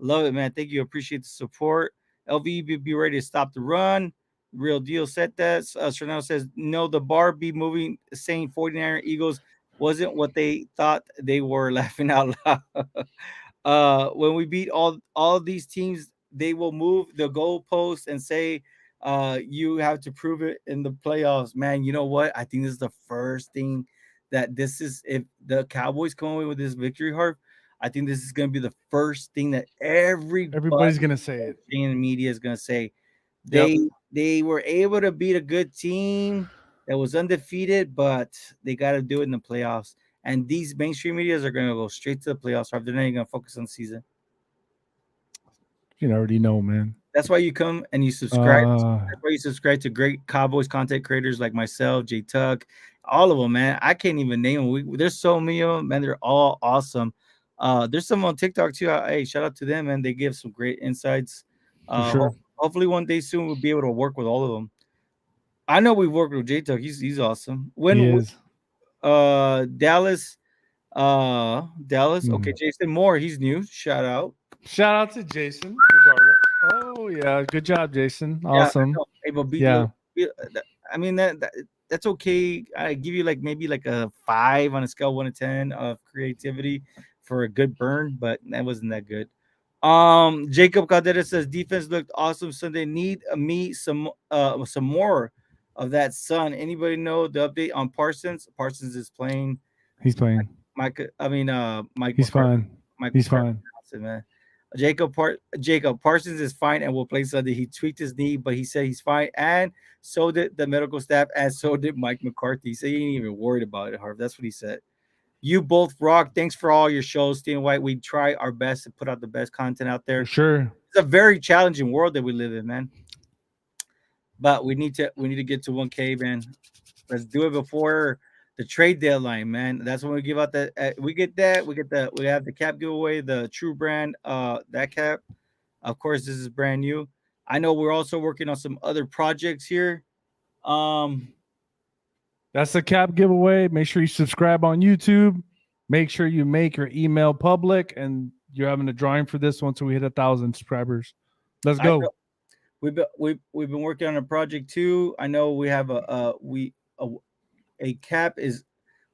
Love it, man. Thank you. Appreciate the support. LV, be ready to stop the run. Real deal said that. Sernell says, no, the bar be moving, saying 49er Eagles wasn't what they thought they were, laughing out loud. When we beat all of these teams, they will move the goalpost and say, you have to prove it in the playoffs, man. You know what? I think this is the first thing that this is. If the Cowboys come away with this victory, Harv, I think this is going to be the first thing that Everybody's everybody gonna say it. in the media is going to say. Yep, They were able to beat a good team that was undefeated, but they got to do it in the playoffs. And these mainstream medias are going to go straight to the playoffs. Harv. They're not even going to focus on the season. you already know, man. That's why you come and you subscribe. Uh, That's why you subscribe to great Cowboys content creators like myself, Jay Tuck, all of them, man. I can't even name them. There's so many of them, man. They're all awesome. There's some on TikTok too. Hey, shout out to them, man. They give some great insights. for sure, Hopefully, one day soon we'll be able to work with all of them. I know we've worked with Jay Tuck. He's awesome. he When is. Dallas, Dallas. Okay, Mm. Jason Moore. He's new. Shout out. Shout out to Jason. Regardless. Oh yeah, good job, Jason. Yeah, I Awesome. know. Hey, but Yeah, I mean that's okay. I give you like maybe like a 5 on a scale 1 to 10 of creativity for a good burn, but that wasn't that good. Jacob Caldera says defense looked awesome Sunday. Need me some more of that sun. Anybody know the update on Parsons? Parsons is playing. he's playing. Mike He's McCarthy. fine. Mike He's McCarthy. fine. Man. Jacob Parsons is fine and will play Sunday. He tweaked his knee, but he said he's fine, and so did the medical staff, and so did Mike McCarthy. He said he ain't even worried about it, Harv. That's what he said. You both rock. Thanks for all your shows, Steve and White. We try our best to put out the best content out For there. sure. It's a very challenging world that we live in, man. But we need to get to 1K, man. Let's do it before the trade deadline, man. That's when we give out the we get that. We have the cap giveaway, the true brand, that cap. Of course, this is brand new. I know we're also working on some other projects here. Um, That's the cap giveaway. Make sure you subscribe on YouTube. Make sure you make your email public, and you're having a drawing for this one, so we hit 1,000 subscribers. Let's I know go. we've been working on a project too. I know we have a, a cap is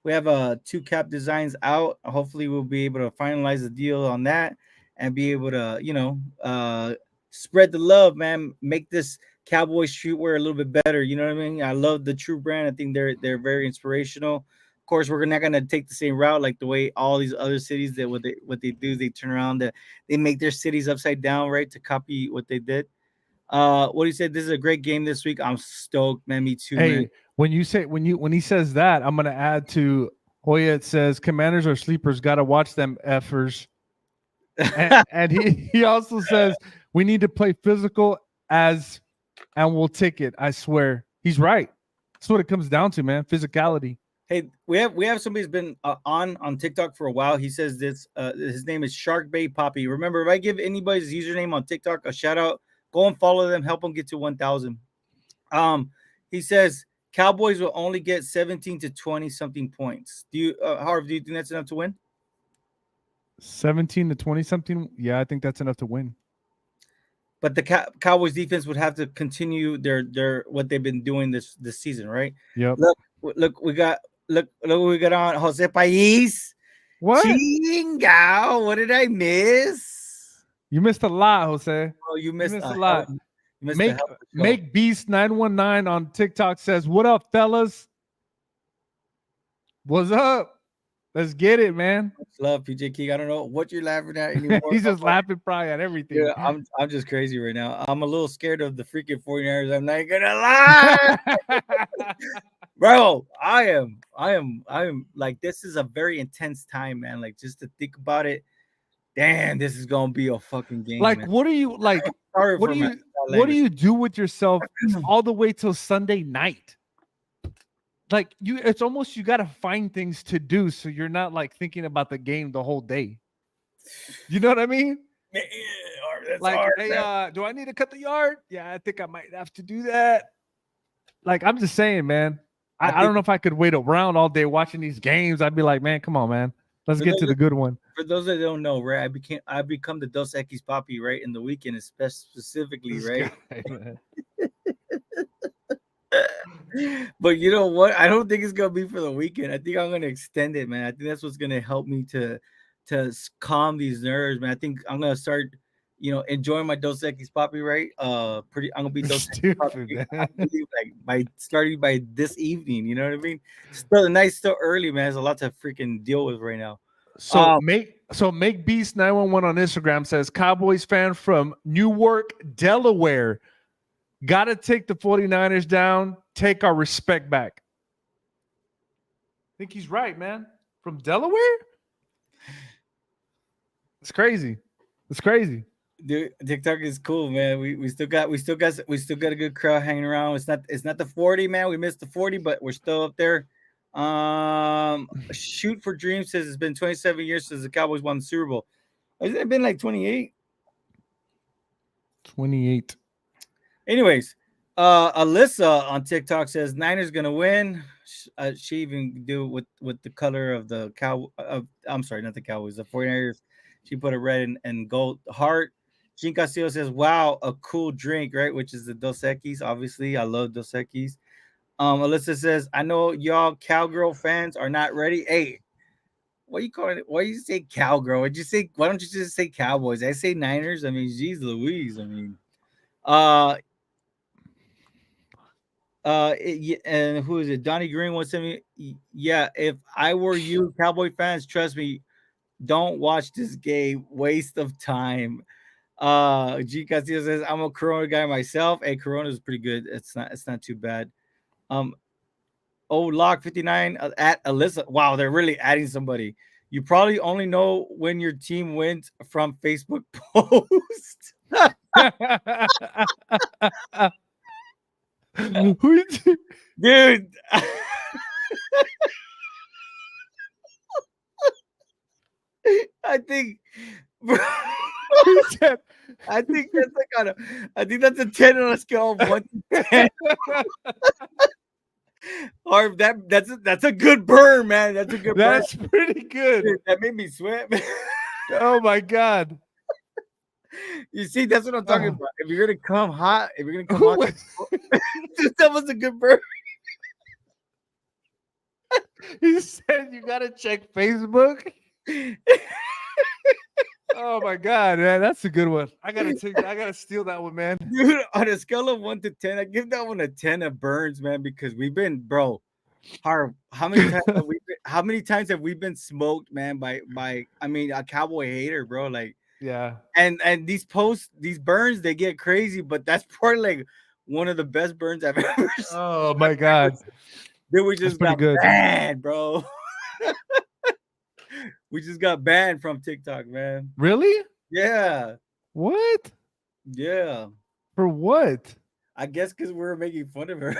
we have 2 cap designs out. Hopefully, we'll be able to finalize the deal on that and be able to, spread the love, man. Make this Cowboy streetwear a little bit better. You know what I mean? I love the True brand. I think they're very inspirational. Of course, we're not gonna take the same route like the way all these other cities that what they do. They turn around, they make their cities upside down, right, to copy what they did. What do you say? This is a great game this week. I'm stoked, man. Me too, man. Hey, when he says that, I'm gonna add to Hoya. It says commanders are sleepers. Got to watch them effers. And he also says we need to play physical as and we'll take it. I swear, he's right. That's what it comes down to, man. Physicality. Hey, we have somebody who's been on TikTok for a while. He says this. His name is Shark Bay Poppy. Remember, if I give anybody's username on TikTok a shout out, go and follow them. Help them get to 1,000. He says Cowboys will only get 17 to 20 something points. Harv? Do you think that's enough to win? 17 to 20 something. Yeah, I think that's enough to win. But the Cowboys defense would have to continue their what they've been doing this season, right? Yep. Look, look what we got on Jose Pais. What? Chingao, what did I miss? You missed a lot, Jose. Oh, you missed a lot. You missed Make Beast 919 on TikTok says, "What up, fellas? What's up? Let's get it, man." Love PJ King. I don't know what you're laughing at anymore. He's just laughing probably at everything. Yeah, I'm just crazy right now. I'm a little scared of the freaking 49ers. I'm not gonna lie. Bro, I am like, this is a very intense time, man. Like, just to think about it, damn, this is gonna be a fucking game. Like, man. what are you like? What do you do with yourself all the way till Sunday night? Like, it's almost you got to find things to do so you're not like thinking about the game the whole day. You know what I mean? That's like, hard, hey, do I need to cut the yard? Yeah, I think I might have to do that. Like, I'm just saying, man. I I think don't know if I could wait around all day watching these games. I'd be like, man, come on, man. Let's for get those to the good one. for those that don't know, right? I become the Dos Equis Papi, right? In the weekend, specifically, This guy, right? man. But you know what? I don't think it's gonna be for the weekend. I think I'm gonna extend it, man. I think that's what's gonna help me to calm these nerves, man. I think I'm gonna start, enjoying my Dos Equis Papi, right? I'm gonna be Dos Equis Stupid, Papi. I man. believe like by starting by this evening. You know what I mean? Still, the night's still early, man. There's a lot to freaking deal with right now. So Um, make Beast 911 on Instagram says Cowboys fan from Newark, Delaware. Gotta take the 49ers down, take our respect back. I think he's right, man. From Delaware? It's crazy. It's crazy. Dude, TikTok is cool, man. We still got a good crowd hanging around. It's not the 40, man. We missed the 40, but we're still up there. Shoot for Dreams says it's been 27 years since the Cowboys won the Super Bowl. Has it been like 28? 28. Anyways, Alyssa on TikTok says Niners gonna win. She even do it with the color of the cow. I'm sorry, not the Cowboys, the 49ers. She put a red and gold heart. Jean Castillo says, "Wow, a cool drink, right?" Which is the Dos Equis. Obviously, I love Dos Equis. Alyssa says, "I know y'all cowgirl fans are not ready." Hey, what you calling it? Why you say cowgirl? Would you say? Why don't you just say Cowboys? I say Niners. I mean, geez, Louise. I mean, uh, and who is it? Donnie Green 170. Yeah, if I were you, Cowboy fans, trust me, don't watch this game. Waste of time. G Castillo says I'm a Corona guy myself. Hey, Corona is pretty good. It's not too bad. Um, Lock 59 at Alyssa. Wow, they're really adding somebody. You probably only know when your team wins from Facebook post. Who Dude. I think who said I think that's like on a, I think that's a 10 on a scale of 1 to 10. Or that's a good burn, man. That's a good burn. that's pretty good. Dude, that made me sweat. Oh my god. You see, that's what I'm talking Uh, about. If you're gonna come hot, if you're gonna come who hot, was that was a good burn. he said you gotta check Facebook? Oh my god, man, that's a good one. I gotta steal that one, man. Dude, on a scale of 1 to 10, I give that one a 10 of burns, man, because we've been, bro. How many times have we been smoked, man, by I mean a cowboy hater, bro? Like Yeah. and these burns, they get crazy, but that's probably like one of the best burns I've ever seen. Oh my god. Then we That's just pretty got good. banned, bro. We just got banned from TikTok, man. Really? Yeah, What? yeah. For what? I guess because we were making fun of her.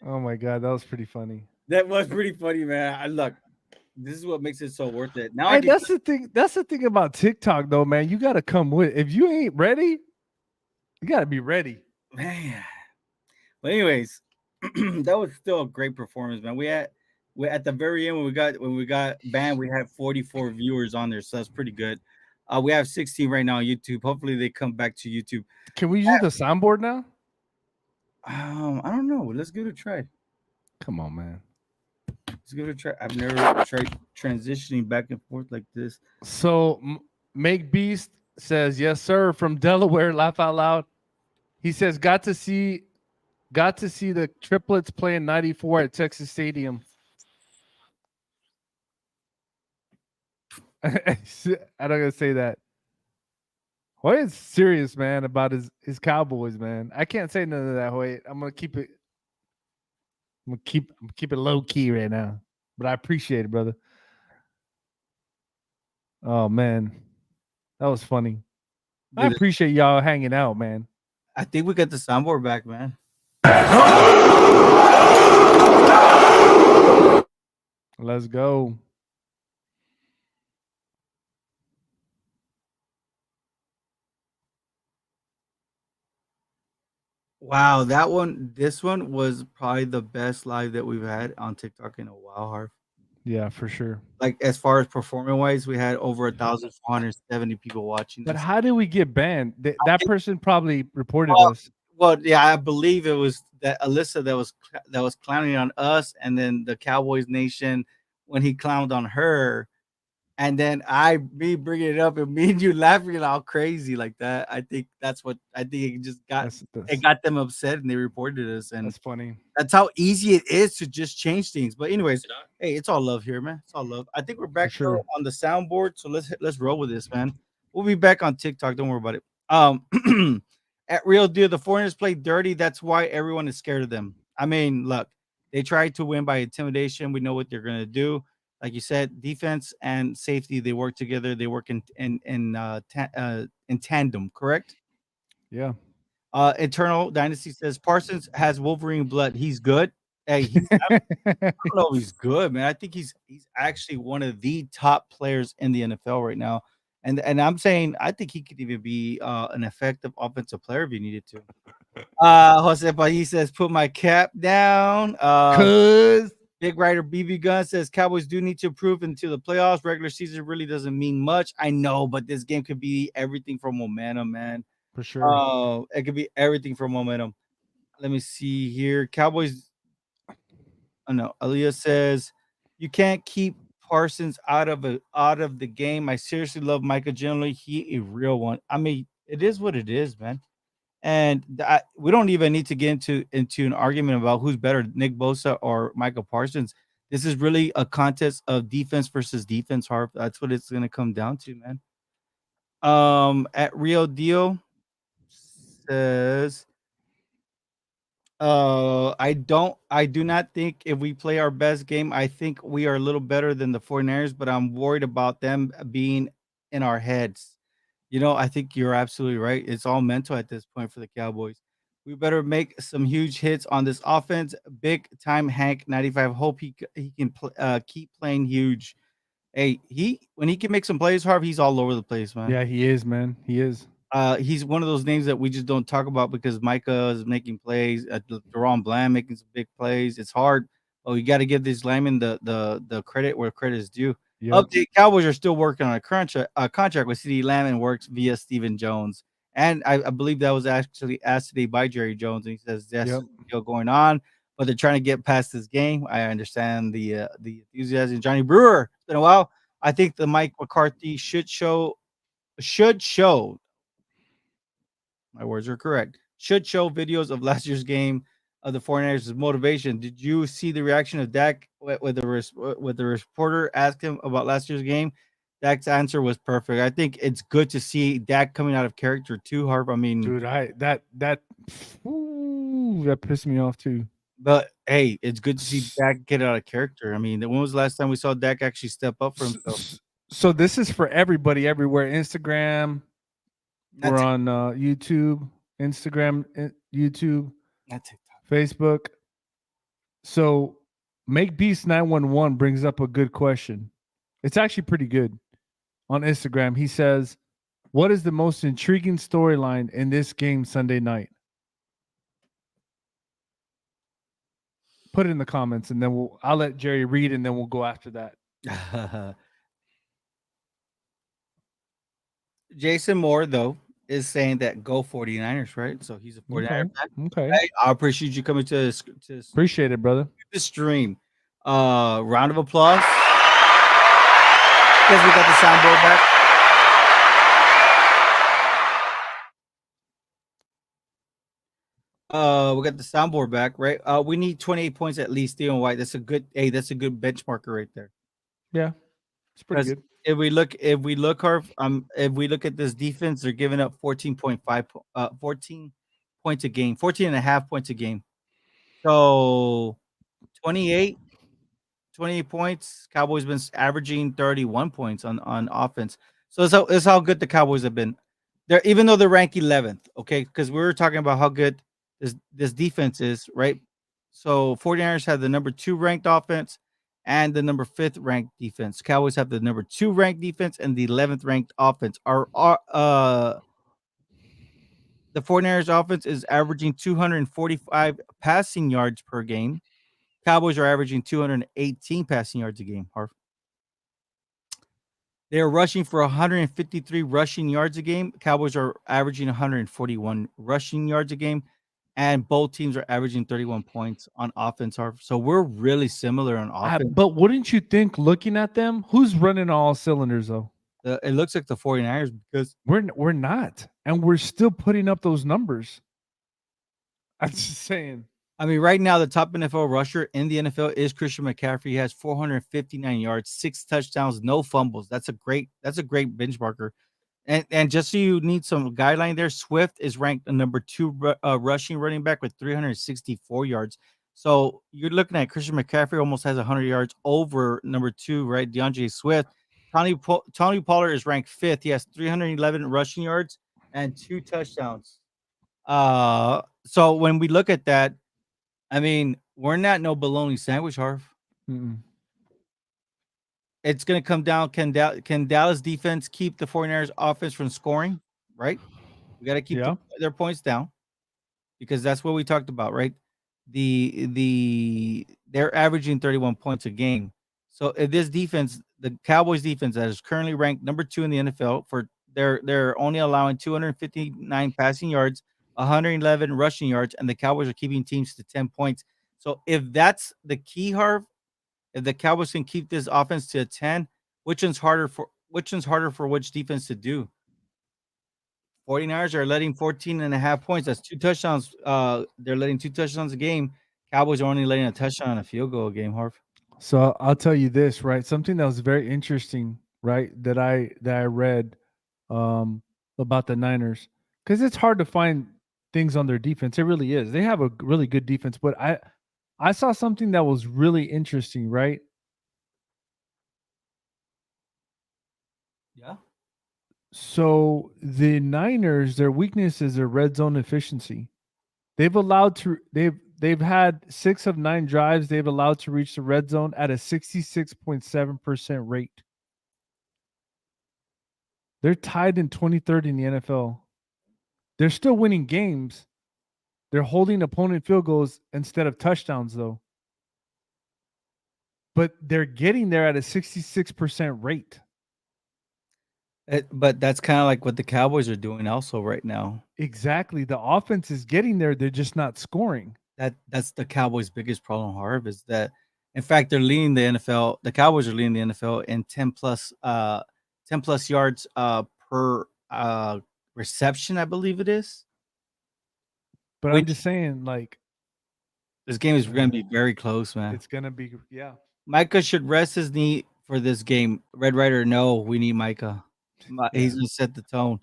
Oh my god, that was pretty funny. That was pretty funny, man. Look, this is what makes it so worth it. Now I Hey, can, that's the thing. That's the thing about TikTok, though, man. You gotta come with. If you ain't ready, you gotta be ready. man. But anyways, that was still a great performance, man. We at the very end when we got banned, we had 44 viewers on there, so that's pretty good. We have 16 right now on YouTube. Hopefully, they come back to YouTube. Can we use the soundboard now? I don't know. Let's give it a try. Come on, man. Let's give it a try. I've never tried transitioning back and forth like this. So, Make Beast says, "Yes, sir." From Delaware, laugh out loud. He says, got to see the triplets play in '94 at Texas Stadium." I'm not gonna say that. Hoy is serious, man, about his Cowboys, man. I can't say none of that, Hoy. I'm gonna keep it. I'm gonna keep it low key right now. But I appreciate it, brother. Oh man, that was funny. I Dude, appreciate y'all hanging out, man. I think we got the soundboard back, man. Let's go. Wow, that one, this one was probably the best live that we've had on TikTok in a while, Harv. Yeah, for sure. Like as far as performing wise, we had over 1,470 people watching But us. how did we get banned? That person probably reported Well, us. well, yeah, I believe it was that Alyssa that was clowning on us, and then the Cowboys Nation when he clowned on her, and then me bringing it up and me and you laughing all crazy like that. I think that's what I think it just got That's it that's got them upset and they reported us, and that's funny. that's how easy it is to just change things. But anyways, hey, it's all love here, man. It's all love. I think we're For back sure. though on the soundboard, so let's roll with this, man. We'll be back on TikTok. Don't worry about it. At Real Deal, the foreigners play dirty. That's why everyone is scared of them. I mean, look, they tried to win by intimidation. We know what they're gonna do. Like you said, defense and safety they work together. They work in tandem. Correct. Yeah. Eternal Dynasty says Parsons has Wolverine blood. He's good. Hey, don't know if he's good, man. I think he's actually one of the top players in the NFL right now. And I'm saying I think he could even be an effective offensive player if he needed to. Jose Pahi says, put my cap down. Cause Big Rider BB Gun says Cowboys do need to improve into the playoffs. Regular season really doesn't mean much. I know, but this game could be everything from momentum, man. for sure. It could be everything from momentum. Let me see here. Cowboys. Oh no, Aaliyah says you can't keep Parsons out of the game. I seriously love Micah generally. He a real one. I mean, it is what it is, man. And we don't even need to get into an argument about who's better, Nick Bosa or Michael Parsons. This is really a contest of defense versus defense, Harp. That's what it's gonna come down to, man. At Real Deal says I do not think if we play our best game, I think we are a little better than the 49ers, but I'm worried about them being in our heads. You know, I think you're absolutely right. It's all mental at this point for the Cowboys. We better make some huge hits on this offense. Big time Hank 95. Hope he can keep playing huge. Hey, he when he can make some plays, Harv, he's all over the place, man. Yeah, he is, man. He is. He's one of those names that we just don't talk about because Micah is making plays, Deron Bland making some big plays. It's hard. Oh, you got to give these linemen the credit where credit is due. Yep. Update: Cowboys are still working on a contract with CeeDee Lamb and works via Stephen Jones. And I believe that was actually asked today by Jerry Jones, and he says yes, Yep. still going on, but they're trying to get past this game. I understand the enthusiasm. Johnny Brewer, it's been a while. I think the Mike McCarthy should show my words are correct. Should show videos of last year's game of the 49ers' motivation. Did you see the reaction of Dak with the reporter asked him about last year's game? Dak's answer was perfect. I think it's good to see Dak coming out of character too, Harp. I mean, Dude, ooh, that pissed me off too. but hey, it's good to see Dak get out of character. I mean, when was the last time we saw Dak actually step up for S- himself? s- So this is for everybody everywhere. Instagram, we're Not Tik- on YouTube, Instagram, YouTube, not TikTok. Facebook. So Make Beast 911 brings up a good question. It's actually pretty good. On Instagram, he says, "What is the most intriguing storyline in this game Sunday night?" Put it in the comments, and then I'll let Jerry read, and then we'll go after that. Jason Moore, though, is saying that go 49ers, right? So he's a 49er Okay. fan. Okay. Hey, I appreciate you coming to Appreciate it, brother. the stream. Round of applause because we got the soundboard back. We got the soundboard back, right? We need 28 points at least, Theo and White. That's a good benchmarker right there. Yeah, it's pretty Because good. if we look at this defense, they're giving up 14.5 14 points a game, 14 and a half points a game. So 28 28 points. Cowboys been averaging 31 points on offense. So that's how good the Cowboys have been. They're even though they're ranked 11th, okay? Because we were talking about how good this defense is, right? So 49ers have the number 2 ranked offense and the number 5th ranked defense. Cowboys have the number 2 ranked defense and the 11th ranked offense. The 49ers offense is averaging 245 passing yards per game. Cowboys are averaging 218 passing yards a game. They are rushing for 153 rushing yards a game. Cowboys are averaging 141 rushing yards a game, and both teams are averaging 31 points on offense. So we're really similar on offense. But wouldn't you think, looking at them, who's running all cylinders though? It looks like the 49ers because We're not, and we're still putting up those numbers. I'm just saying. I mean, right now the top NFL rusher in the NFL is Christian McCaffrey. He has 459 yards, 6 touchdowns, no fumbles. That's a great benchmarker. And just so you need some guideline there, Swift is ranked the number 2 rushing running back with 364 yards. So you're looking at Christian McCaffrey almost has 100 yards over number 2, right? DeAndre Swift. Tony Pollard is ranked 5th. He has 311 rushing yards and 2 touchdowns. So when we look at that, I mean, we're not no bologna sandwich, Harv. Mm-mm. It's going to come down. Can Dallas defense keep the 49ers offense from scoring? Right? We got to keep Yeah. their points down because that's what we talked about, right? They're averaging 31 points a game. So if this defense, the Cowboys defense that is currently ranked number 2 in the NFL for they're only allowing 259 passing yards, 111 rushing yards, and the Cowboys are keeping teams to 10 points. So if that's the key, Harv, if the Cowboys can keep this offense to a 10, which one's harder for which defense to do? 49ers are letting 14 and a half points. That's 2 touchdowns. They're letting 2 touchdowns a game. Cowboys are only letting a touchdown and a field goal a game, Harv. So I'll tell you this, right? Something that was very interesting, right? That I read about the Niners, because it's hard to find things on their defense. It really is. They have a really good defense, but I saw something that was really interesting, right? Yeah. So the Niners, their weakness is their red zone efficiency. They've had 6 of 9 drives they've allowed to reach the red zone at a 66.7% rate. They're tied in 23rd in the NFL. They're still winning games. They're holding opponent field goals instead of touchdowns, though. But they're getting there at a 66% rate. But that's kind of like what the Cowboys are doing also right now. Exactly. The offense is getting there. They're just not scoring. That's the Cowboys' biggest problem, Harv, is that in fact they're leading the NFL. The Cowboys are leading the NFL in 10 plus yards per reception, I believe it is. But I'm Which just saying, like, this game is going to be very close, man. it's going to be, yeah. Micah should rest his knee for this game. Red Rider, no, we need Micah. He's Yeah. going to set the tone.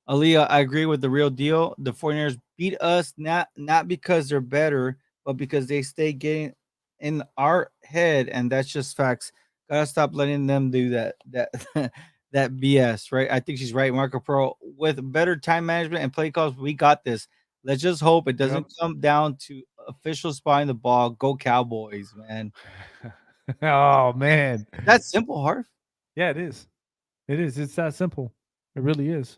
Aaliyah, I agree with the real deal. The 49ers beat us not because they're better, but because they stay getting in our head, and that's just facts. Gotta stop letting them do that that BS, right? I think she's right, Marco Pro. With better time management and play calls, we got this. Let's just hope it doesn't Yep. come down to officials spying the ball. Go Cowboys, man. Oh, man. That's simple, Harv. Yeah, it is. It is. It's that simple. It really is.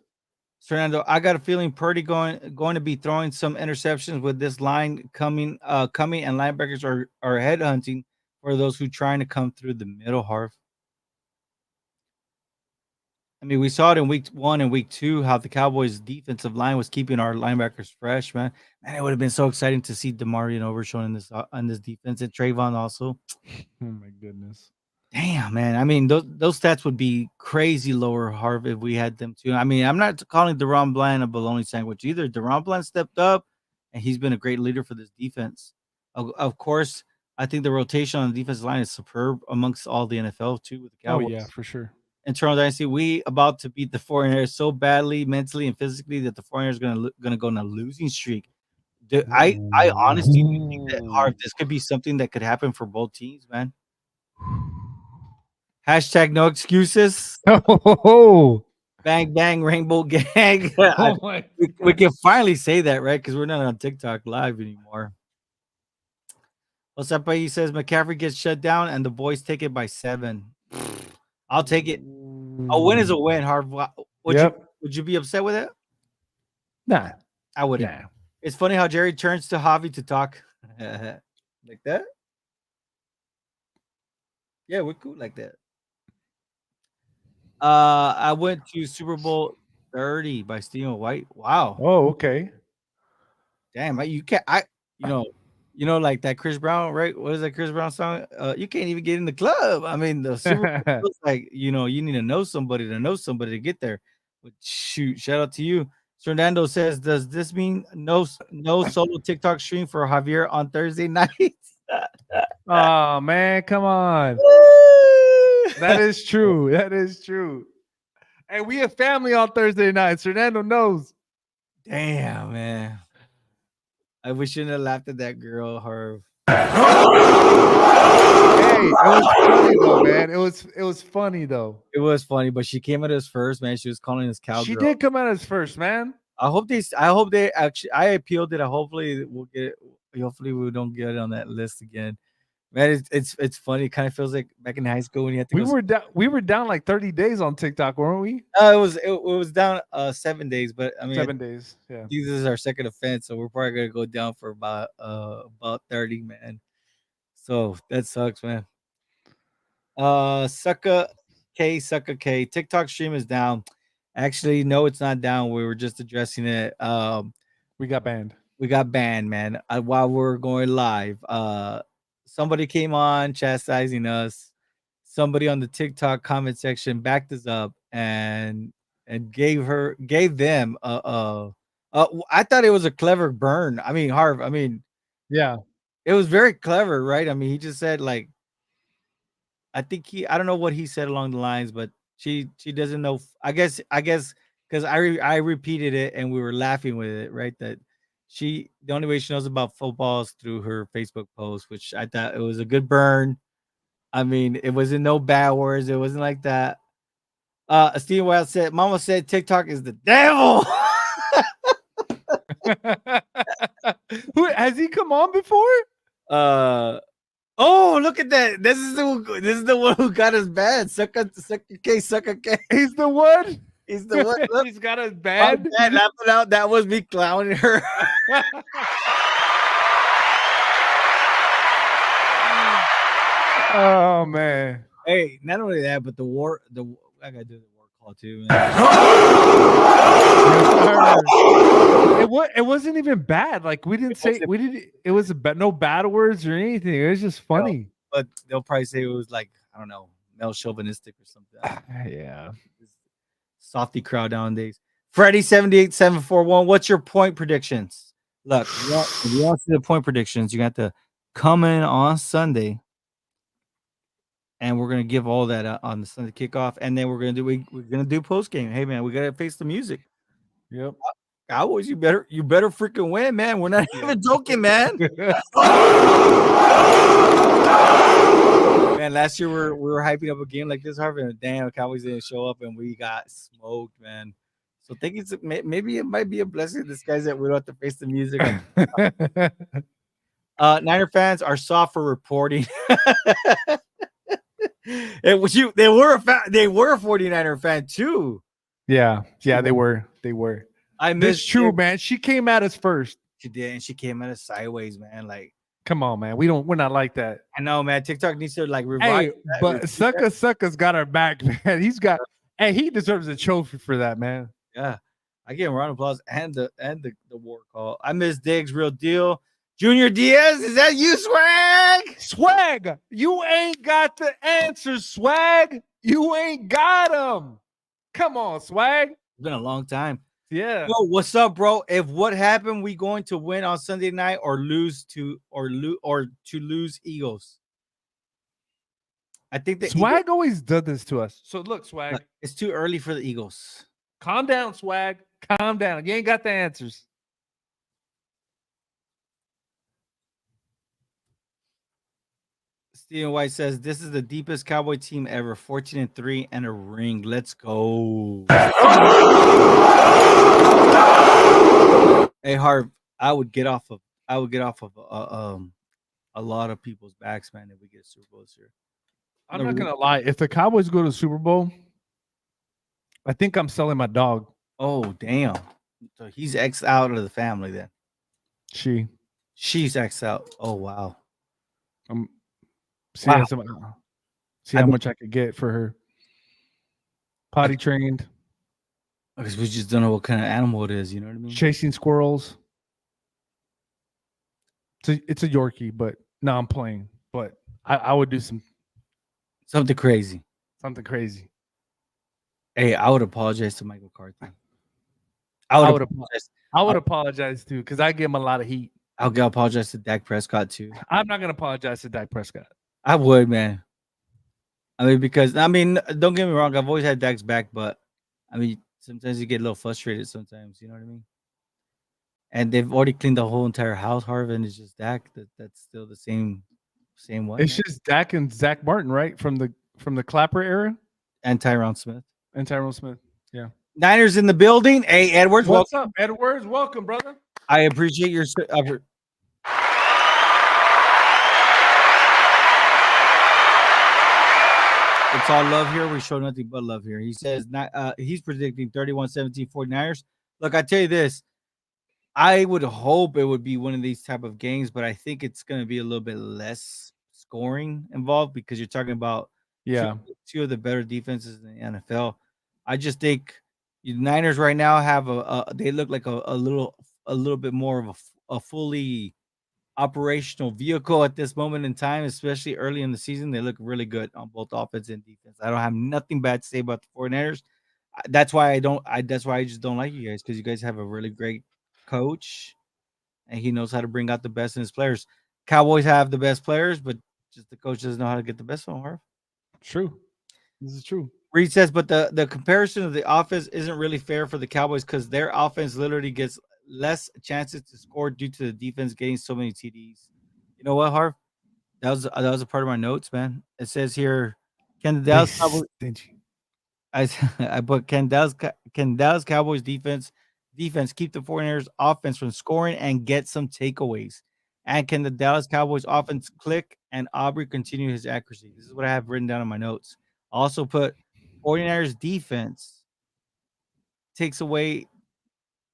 Fernando, I got a feeling Purdy going to be throwing some interceptions with this line coming, and linebackers are headhunting for those who trying to come through the middle. Harv. I mean, we saw it in week 1 and week 2 how the Cowboys' defensive line was keeping our linebackers fresh. Man, it would have been so exciting to see Demarion Overshown in this defense, and Trayvon also. Oh, my goodness. Damn, man. I mean, those stats would be crazy lower, Harv, if we had them too. I mean, I'm not calling Deron Bland a bologna sandwich either. Deron Bland stepped up, and he's been a great leader for this defense. Of course, I think the rotation on the defensive line is superb amongst all the NFL too with the Oh, Cowboys. yeah, for sure. In Toronto Dynasty, we about to beat the 49ers so badly, mentally and physically, that the 49ers gonna go on a losing streak. I honestly do think that, Harv, this could be something that could happen for both teams, man. Hashtag no excuses. Oh, Bang bang rainbow gang. oh my We can finally say that, right? Because we're not on TikTok live anymore. Osapai says McCaffrey gets shut down and the boys take it by 7. I'll take it. A win is a win, Harv. Would Yep. you be upset with it? Nah. I wouldn't. Nah. It's funny how Jerry turns to Javi to talk like that. Yeah, we're cool like that. I went to Super Bowl 30 by Stephen White. Wow. Oh, okay. Damn, you can't you know, like that Chris Brown, right? What is that Chris Brown song? You can't even get in the club. I mean, the Super Bowl looks like, you need to know somebody to get there. But shoot, shout out to you. Fernando says, does this mean no solo TikTok stream for Javier on Thursday nights? Oh man, come on. That is true. That is true. Hey, we have family on Thursday nights. Fernando knows. Damn, man. We shouldn't have laughed at that girl, Harv. Hey, it was funny though, man. It was funny though. It was funny, but she came at us first, man. She was calling us She cowgirl. did come out as first, man. I hope they actually. I appealed it. Hopefully we'll get it. Hopefully we don't get it on that list again. Man, it's funny. It kind of feels like back in high school when you had to We go. were down. We were down like 30 days on TikTok, weren't we? It was down 7 days, but I mean 7 days. Yeah. this is our second offense, so we're probably gonna go down for about 30, man. So that sucks, man. Sucka K. TikTok stream is down. Actually, no, it's not down. We were just addressing it. We got banned. We got banned, man. While we're going live, somebody came on chastising us. Somebody on the TikTok comment section backed us up and gave them I thought it was a clever burn. I mean, Harv. I mean, Yeah. it was very clever, right? I mean, he just said like, I don't know what he said along the lines, but she doesn't know. I guess because I repeated it and we were laughing with it, right? That the only way she knows about football is through her Facebook post, which I thought it was a good burn. I mean, it wasn't no bad words. It wasn't like that. Steve Wild said, "Mama said TikTok is the devil." Who has he come on before? uh Oh, look at that! This is the one who got us banned. Sucker K. He's the one. He's the one. Look, He's got us my banned. dad laughing out. That was me clowning her. Oh man. Hey, not only that, but I gotta do the war call too, man. It wasn't even bad. Like we didn't say we did. It was no bad words or anything. It was just funny. But they'll probably say it was like, I don't know, male chauvinistic or something. Yeah. Softy crowd nowadays. Freddie 78741. What's your point predictions? Look, if you want to see the point predictions, you got to come in on Sunday. And we're gonna give all that on the Sunday kickoff, and then we're gonna do post game. Hey man, we gotta face the music. Yep. Cowboys, you better freaking win, man. We're not even joking, man. Man, last year we were hyping up a game like this, Harvey, and damn, Cowboys didn't show up, and we got smoked, man. So I think maybe it might be a blessing in disguise that we don't have to face the music. Niner fans are soft for reporting. They were a 49er fan too. Yeah, they were. I This miss true, man. She came at us first. She did, and she came at us sideways, man. Like, come on, man. We're not like that. I know, man. TikTok needs to like revive. Hey, but Sucka's got our back, man. He deserves a trophy for that, man. Yeah, I give him a round of applause and the war call. I miss Diggs, real deal. Junior Diaz, is that you, Swag? Swag, you ain't got the answers, Swag. You ain't got them. Come on, Swag. It's been a long time. Yeah. Yo, what's up, bro? If what happened, we going to win on Sunday night or lose to Eagles? I think the Swag always does this to us. So look, Swag, it's too early for the Eagles. Calm down, Swag. Calm down. You ain't got the answers. Steven White says this is the deepest Cowboy team ever, 14-3 and a ring. Let's go. Hey Harv, I would get off of a lot of people's backs, man, if we get Super Bowl this year. I'm not gonna lie. If the Cowboys go to the Super Bowl, I think I'm selling my dog. Oh damn! So he's X out of the family then. She. She's X out. Oh wow. I'm see Wow. as see I how mean, much I could get for her. Potty trained, because we just don't know what kind of animal it is. You know what I mean? chasing squirrels. It's a Yorkie, but no, I'm playing. But I would do Something crazy. something crazy. Hey, I would apologize to Mike McCarthy. I would I would apologize. I I would apologize too because I give him a lot of heat. I'll apologize to Dak Prescott too. I'm not gonna apologize to Dak Prescott. I would, man. I mean, because I mean, don't get me wrong. I've always had Dak's back, but I mean, sometimes you get a little frustrated. Sometimes, you know what I mean. And they've already cleaned the whole entire house, Harvey, and it's just Dak. That's still the same one, It's man. just Dak and Zach Martin, right? From the Clapper era And Tyron Smith. and Tyrone Smith. Yeah. Niners in the building. Hey, Edwards, well, What's up, Edwards? Welcome, brother. I appreciate your. It's all love here. We show nothing but love here. He says not. He's predicting 31-17 49ers. Look, I tell you this. I would hope it would be one of these type of games, but I think it's going to be a little bit less scoring involved because you're talking about Yeah. two of the better defenses in the NFL. I just think the Niners right now have they look like a little bit more of a fully operational vehicle at this moment in time, especially early in the season. They look really good on both offense and defense. I don't have nothing bad to say about the 49ers. That's why I don't. That's why I just don't like you guys because you guys have a really great coach and he knows how to bring out the best in his players. Cowboys have the best players, but just the coach doesn't know how to get the best from them. True. This is true. Reed says, but the comparison of the offense isn't really fair for the Cowboys because their offense literally gets less chances to score due to the defense getting so many TDs. You know what, Harv? That was a part of my notes, man. It says here, can the They Dallas Cowboys stingy. I I put can Dallas Cowboys defense keep the 49ers offense from scoring and get some takeaways? And can the Dallas Cowboys offense click and Aubrey continue his accuracy? This is what I have written down in my notes. I also put 49ers defense takes away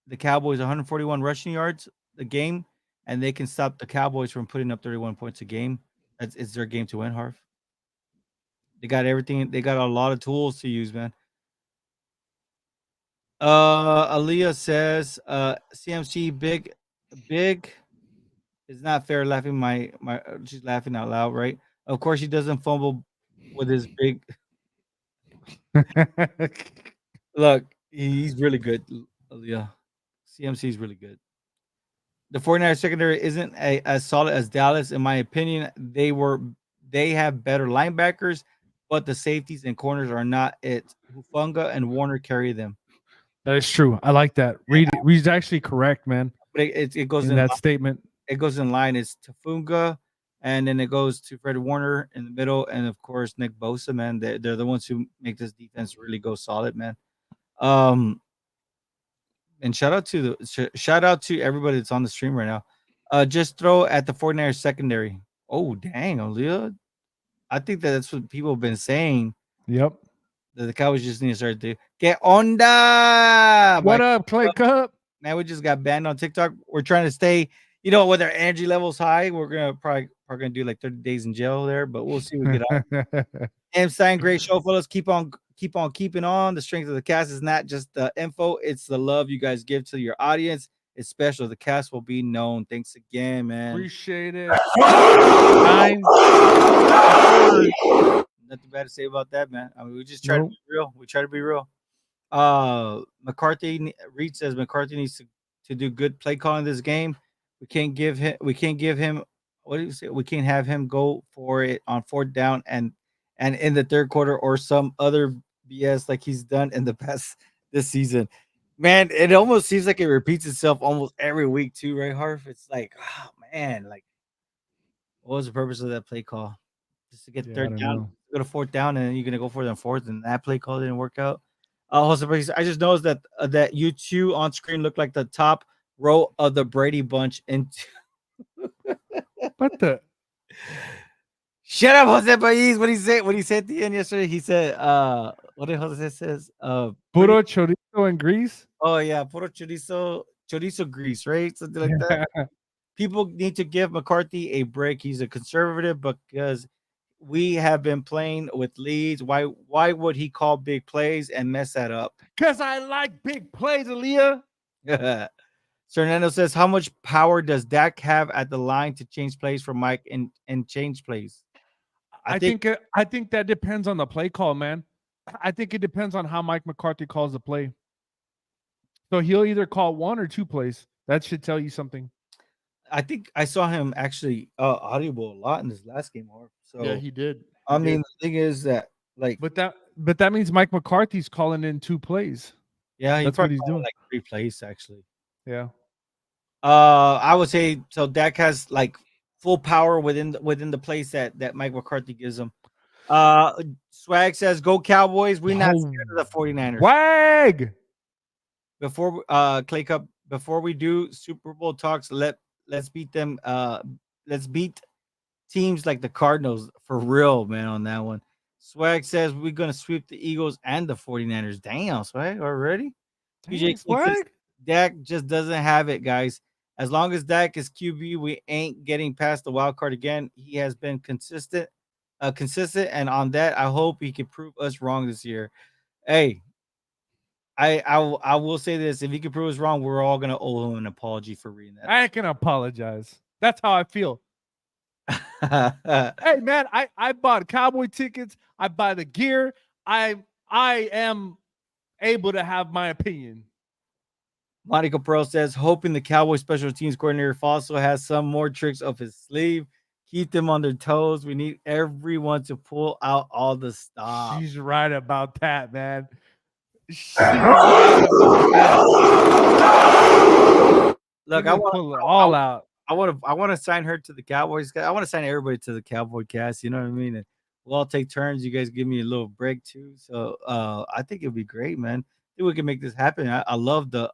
the Cowboys 141 rushing yards a game, and they can stop the Cowboys from putting up 31 points a game. It's their game to win, Harv. They got everything. They got a lot of tools to use, man. Aaliyah says, CMC big is not fair. Laughing she's laughing out loud, right? Of course, he doesn't fumble with his big. Look, he's really good, Aaliyah. CMC is really good. The 49ers secondary isn't as solid as Dallas, in my opinion. They have better linebackers, but the safeties and corners are not it. Hufunga and Warner carry them. That is true. I like that. Reed's actually correct, man, But it goes in that statement. it goes in line. It's Tafunga, and then it goes to Fred Warner in the middle, and of course Nick Bosa. Man, they're the ones who make this defense really go solid, man. Um, and shout out to everybody that's on the stream right now. Just throw at the 49ers secondary. Oh dang, Aaliyah. I think that's what people have been saying. Yep. That the Cowboys just need to start to get onda. What up, Clay Cup? Man, we just got banned on TikTok. We're trying to stay, with our energy levels high. We're gonna probably gonna do like 30 days in jail there, but we'll see what we get on. M Stein, great show, fellas. Keep on keeping on. The strength of the cast is not just the info, it's the love you guys give to your audience. It's special. The cast will be known. Thanks again, man. Appreciate it. Nine. Nothing bad to say about that, man. I mean, we just try to Nope. be real. We try to be real. Reed says McCarthy needs to do good play calling this game. We can't give him what do you say? We can't have him go for it on fourth down and in the third quarter or some other BS like he's done in the past this season. Man, it almost seems like it repeats itself almost every week too, right, Harf? It's like, oh man, like what was the purpose of that play call? Just to get Yeah, I third don't down, know. go to fourth down, and then you're gonna go for it on fourth, and that play call didn't work out. Also, I just noticed that you two on screen look like the top row of the Brady bunch. And What the? shut up, Jose Pais. What he said at the end yesterday? He said, "What did Jose says? Brady, Puro chorizo chorizo and grease. Oh yeah, puro chorizo grease, right? Something like that. Yeah. People need to give McCarthy a break. He's a conservative because we have been playing with leads. Why would he call big plays and mess that up? Because I like big plays, Aaliyah. Fernando says, how much power does Dak have at the line to change plays for Mike and change plays? I think I think that depends on the play call, man. I think it depends on how Mike McCarthy calls the play. So he'll either call one or two plays. That should tell you something. I saw him actually audible a lot in this last game, Harv. Yeah, So he did. I mean, the thing is that like But that means Mike McCarthy's calling in two plays. yeah, he That's what probably he's called doing. like 3 plays actually. Yeah. I would say so. Dak has like full power within the place that Mike McCarthy gives him. Swag says, "Go Cowboys! We're not Oh, scared of the 49ers." wag. Before Clay Cup, before we do Super Bowl talks, let's beat them. Let's beat teams like the Cardinals for real, man. On that one, Swag says we're gonna sweep the Eagles and the 49ers. Damn, Swag already. PJ Dang, King says swag. Dak just doesn't have it, guys. As long as Dak is QB, we ain't getting past the wild card again. He has been consistent, and on that, I hope he can prove us wrong this year. Hey, I will say this: if he can prove us wrong, we're all gonna owe him an apology for reading I can apologize. That's how I feel. that. Hey man, I bought cowboy tickets. I buy the gear. I am able to have my opinion. Monica Pro says, hoping the Cowboys special teams coordinator Fossil has some more tricks up his sleeve. Keep them on their toes. We need everyone to pull out all the stops. She's right about that, man. She's right about that. Look, We're gonna pull it all out. I want to sign her to the Cowboys. I want to sign everybody to the Cowboy Cast. You know what I mean? And we'll all take turns. You guys give me a little break too. So I think it'd be great, man. I think we can make this happen. I love the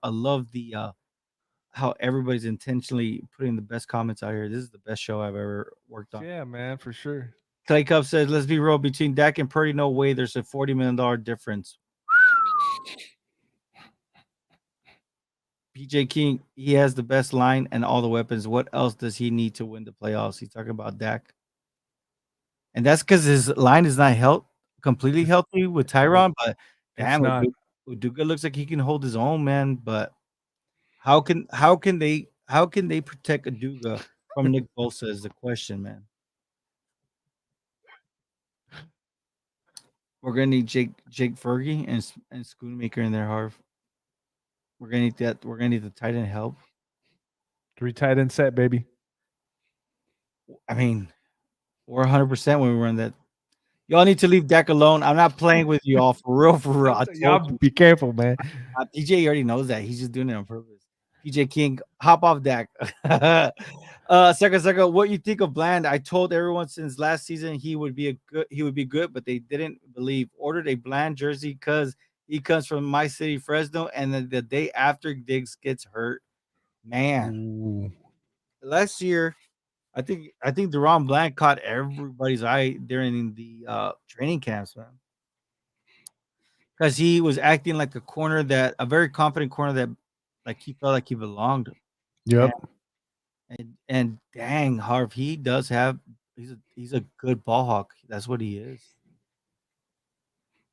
how everybody's intentionally putting the best comments out here. This is the best show I've ever worked on. Yeah, man, for sure. Clay Cup says, let's be real, between Dak and Purdy, no way there's a $40 million difference. PJ King, he has the best line and all the weapons. What else does he need to win the playoffs? He's talking about Dak. And that's because his line is not completely healthy with Nope, Tyron, but it's damn, not. Uduga looks like he can hold his own, man. But how can they protect Uduga from Nick Bosa is the question, man. We're gonna need Jake Fergie and Schoonmaker in there, Harv. We're gonna need that. We're gonna need the tight end help. 3 tight end set, baby. I mean, we're 100% when we run that. Y'all need to leave Dak alone. I'm not playing with y'all for real, for real. I told Y'all you. be careful, man. PJ already knows that. He's just doing it on purpose. PJ King, hop off Dak. Second, what you think of Bland? I told everyone since last season he would be good, but they didn't believe. Ordered a Bland jersey because he comes from my city, Fresno, and then the day after Diggs gets hurt, man. Ooh. Last year, I think Deron Bland caught everybody's eye during the training camps, man. Because he was acting like a very confident corner that like he felt like he belonged. And Yep. and dang, Harv, he does have he's a good ball hawk. That's what he is.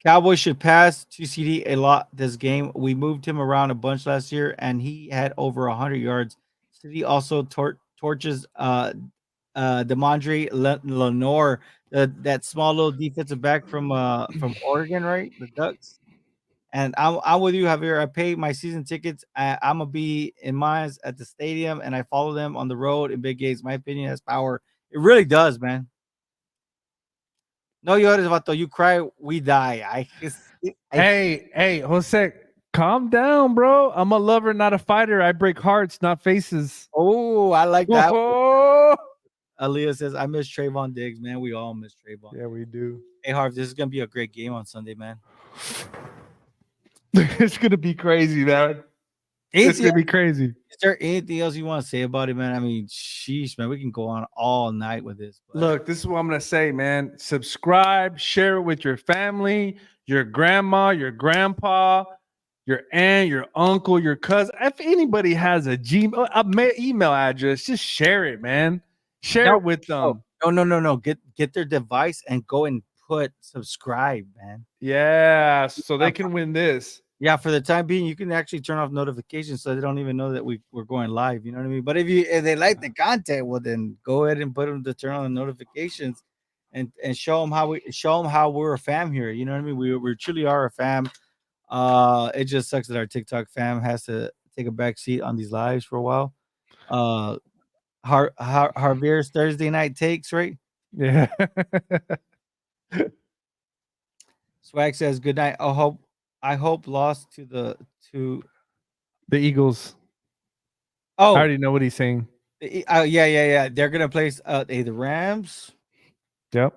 Cowboys should pass to CD a lot this game. We moved him around a bunch last year, and he had over 100 yards. CD also torches Demondre Lenore, that small little defensive back from Oregon, right? The Ducks. And I'm with you, Javier. I paid my season tickets. I'm gonna be in mine at the stadium, and I follow them on the road in big games. My opinion has power. It really does, man. No llores, vato. You cry, we die. Hey, Jose, calm down, bro. I'm a lover, not a fighter. I break hearts, not faces. Oh, I like that. Oh, Aaliyah says, I miss Trayvon Diggs, man. We all miss Trayvon. yeah, we do. Hey, Harv, this is gonna be a great game on Sunday, man. It's gonna be crazy, man. It's gonna be crazy. Is there anything else you want to say about it, man? I mean, sheesh, man, we can go on all night with this. But Look, this is what I'm gonna say, man. Subscribe, share it with your family, your grandma, your grandpa. your aunt, your uncle, your cousin. If anybody has a Gmail, email address, just share it, man. Share No, it with no, them. no. Get their device and go and put subscribe, man. Yeah, so Uh, they can win this. Yeah, for the time being, you can actually turn off notifications so they don't even know that we're going live. You know what I mean? But if they like the content, well then go ahead and put them to turn on the notifications, and show them how we're a fam here. You know what I mean? We truly are a fam. It just sucks that our TikTok fam has to take a back seat on these lives for a while. Uh, Javier's Thursday night takes, right? Yeah. Swag says good night. I hope lost to The Eagles. I oh already know what he's saying. yeah. They're gonna place the Rams. Yep.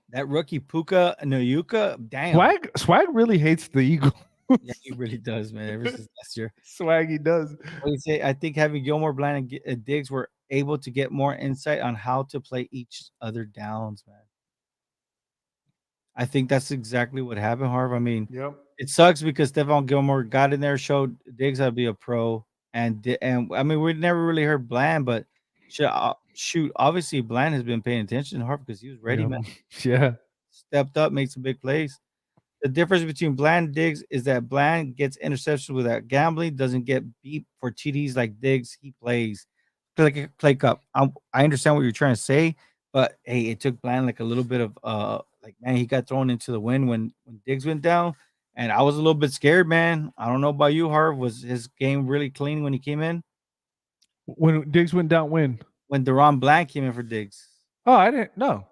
That rookie Puka Nayuka, damn. Swag really hates the Eagles. Yeah, he really does, man. Ever since last year. Swaggy does. What do you say? I think having Gilmore, Bland, and Diggs were able to get more insight on how to play each other downs, man. I think that's exactly what happened, Harv. I mean, Yep. it sucks because Stephon Gilmore got in there, showed Diggs how to be a pro, and I mean, we never really heard Bland, but shoot, obviously Bland has been paying attention, Harv, because he was ready, Yep. man. Yeah. Stepped up, made some big plays. The difference between Bland and Diggs is that Bland gets interceptions without gambling, doesn't get beat for TDs like Diggs. He plays play cup. I understand what you're trying to say, but hey, it took Bland like a little bit of like man, he got thrown into the wind when Diggs went down, and I was a little bit scared, man. I don't know about you, Harv. Was his game really clean when he came in? When Diggs went down, when? When Deron Bland came in for Diggs, Oh, I didn't know.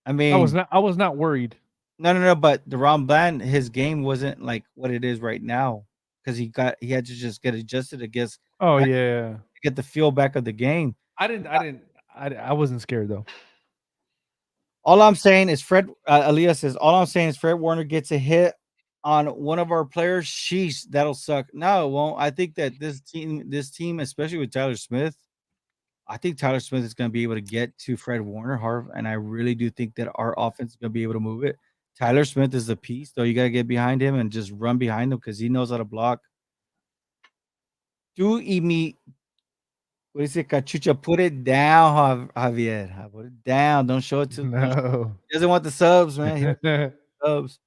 I mean, I was not worried. no. But Deron Bland, his game wasn't like what it is right now because he had to just get adjusted to Oh yeah. get the feel back of the game. I wasn't scared though. All I'm saying is Elias says, all I'm saying is Fred Warner gets a hit on one of our players. Sheesh, that'll suck. No, it won't. I think that this team, especially with Tyler Smith, I think Tyler Smith is going to be able to get to Fred Warner, Harv, and I really do think that our offense is going to be able to move it. Tyler Smith is the piece, though. You got to get behind him and just run behind him because he knows how to block. Do me, what is it, Cachucha? Put it down, Javier. Put it down. Don't show it to. No. He doesn't want the subs, man. He doesn't want the subs.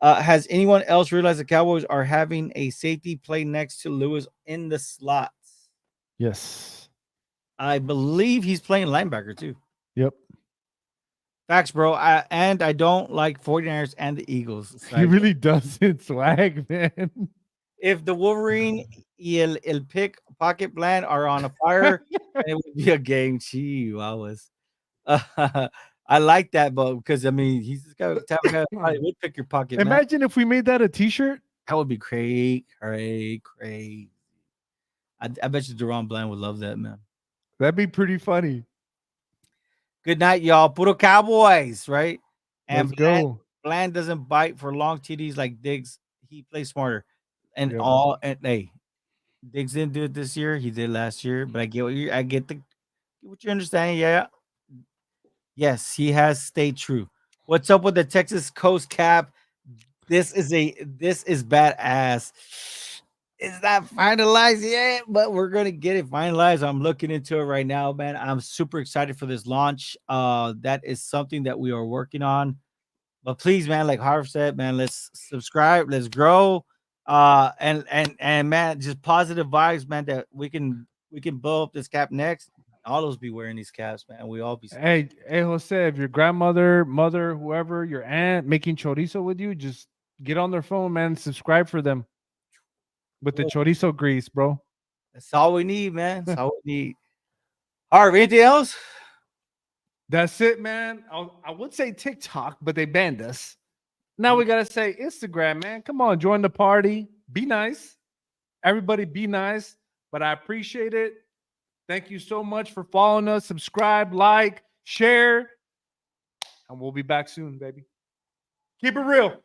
Has anyone else realized the Cowboys are having a safety play next to Lewis in the slots? Yes. I believe he's playing linebacker too. Yep. Facts, bro. And I don't like 49ers and the Eagles. So He really doesn't swag, man. if the Wolverine el pick pocket Bland are on a fire, it would be a game. Gee, was. I like that, but because I mean, he's the type of guy that probably would pick your pocket, man. Imagine if we made that a T-shirt. That would be crazy. I bet you Deron Bland would love that, man. That'd be pretty funny. Good night, y'all. Puro Cowboys, right? And Let's go. Bland doesn't bite for long TDs like Diggs. He plays smarter. And Yep. hey, Diggs didn't do it this year. He did last year. But I get what you're understanding. Yeah. Yes, he has stayed true. What's up with the Texas Coast Cap? This is badass. It's not finalized yet, but we're gonna get it finalized. I'm looking into it right now, man. I'm super excited for this launch. That is something that we are working on. But please, man, like Harv said, man, let's subscribe, let's grow. And man, just positive vibes, man, that we can blow up this cap next. All those be wearing these caps, man. We all be Hey, Jose, if your grandmother, mother, whoever, your aunt making chorizo with you, just get on their phone, man. Subscribe for them with the chorizo grease, bro. that's all we need, man. That's all we need. Harv, anything else? That's it, man. I would say TikTok, but they banned us. Now we gotta say Instagram, man. Come on, join the party. Be nice. Everybody be nice. But I appreciate it. Thank you so much for following us. Subscribe, like, share. And we'll be back soon, baby. Keep it real.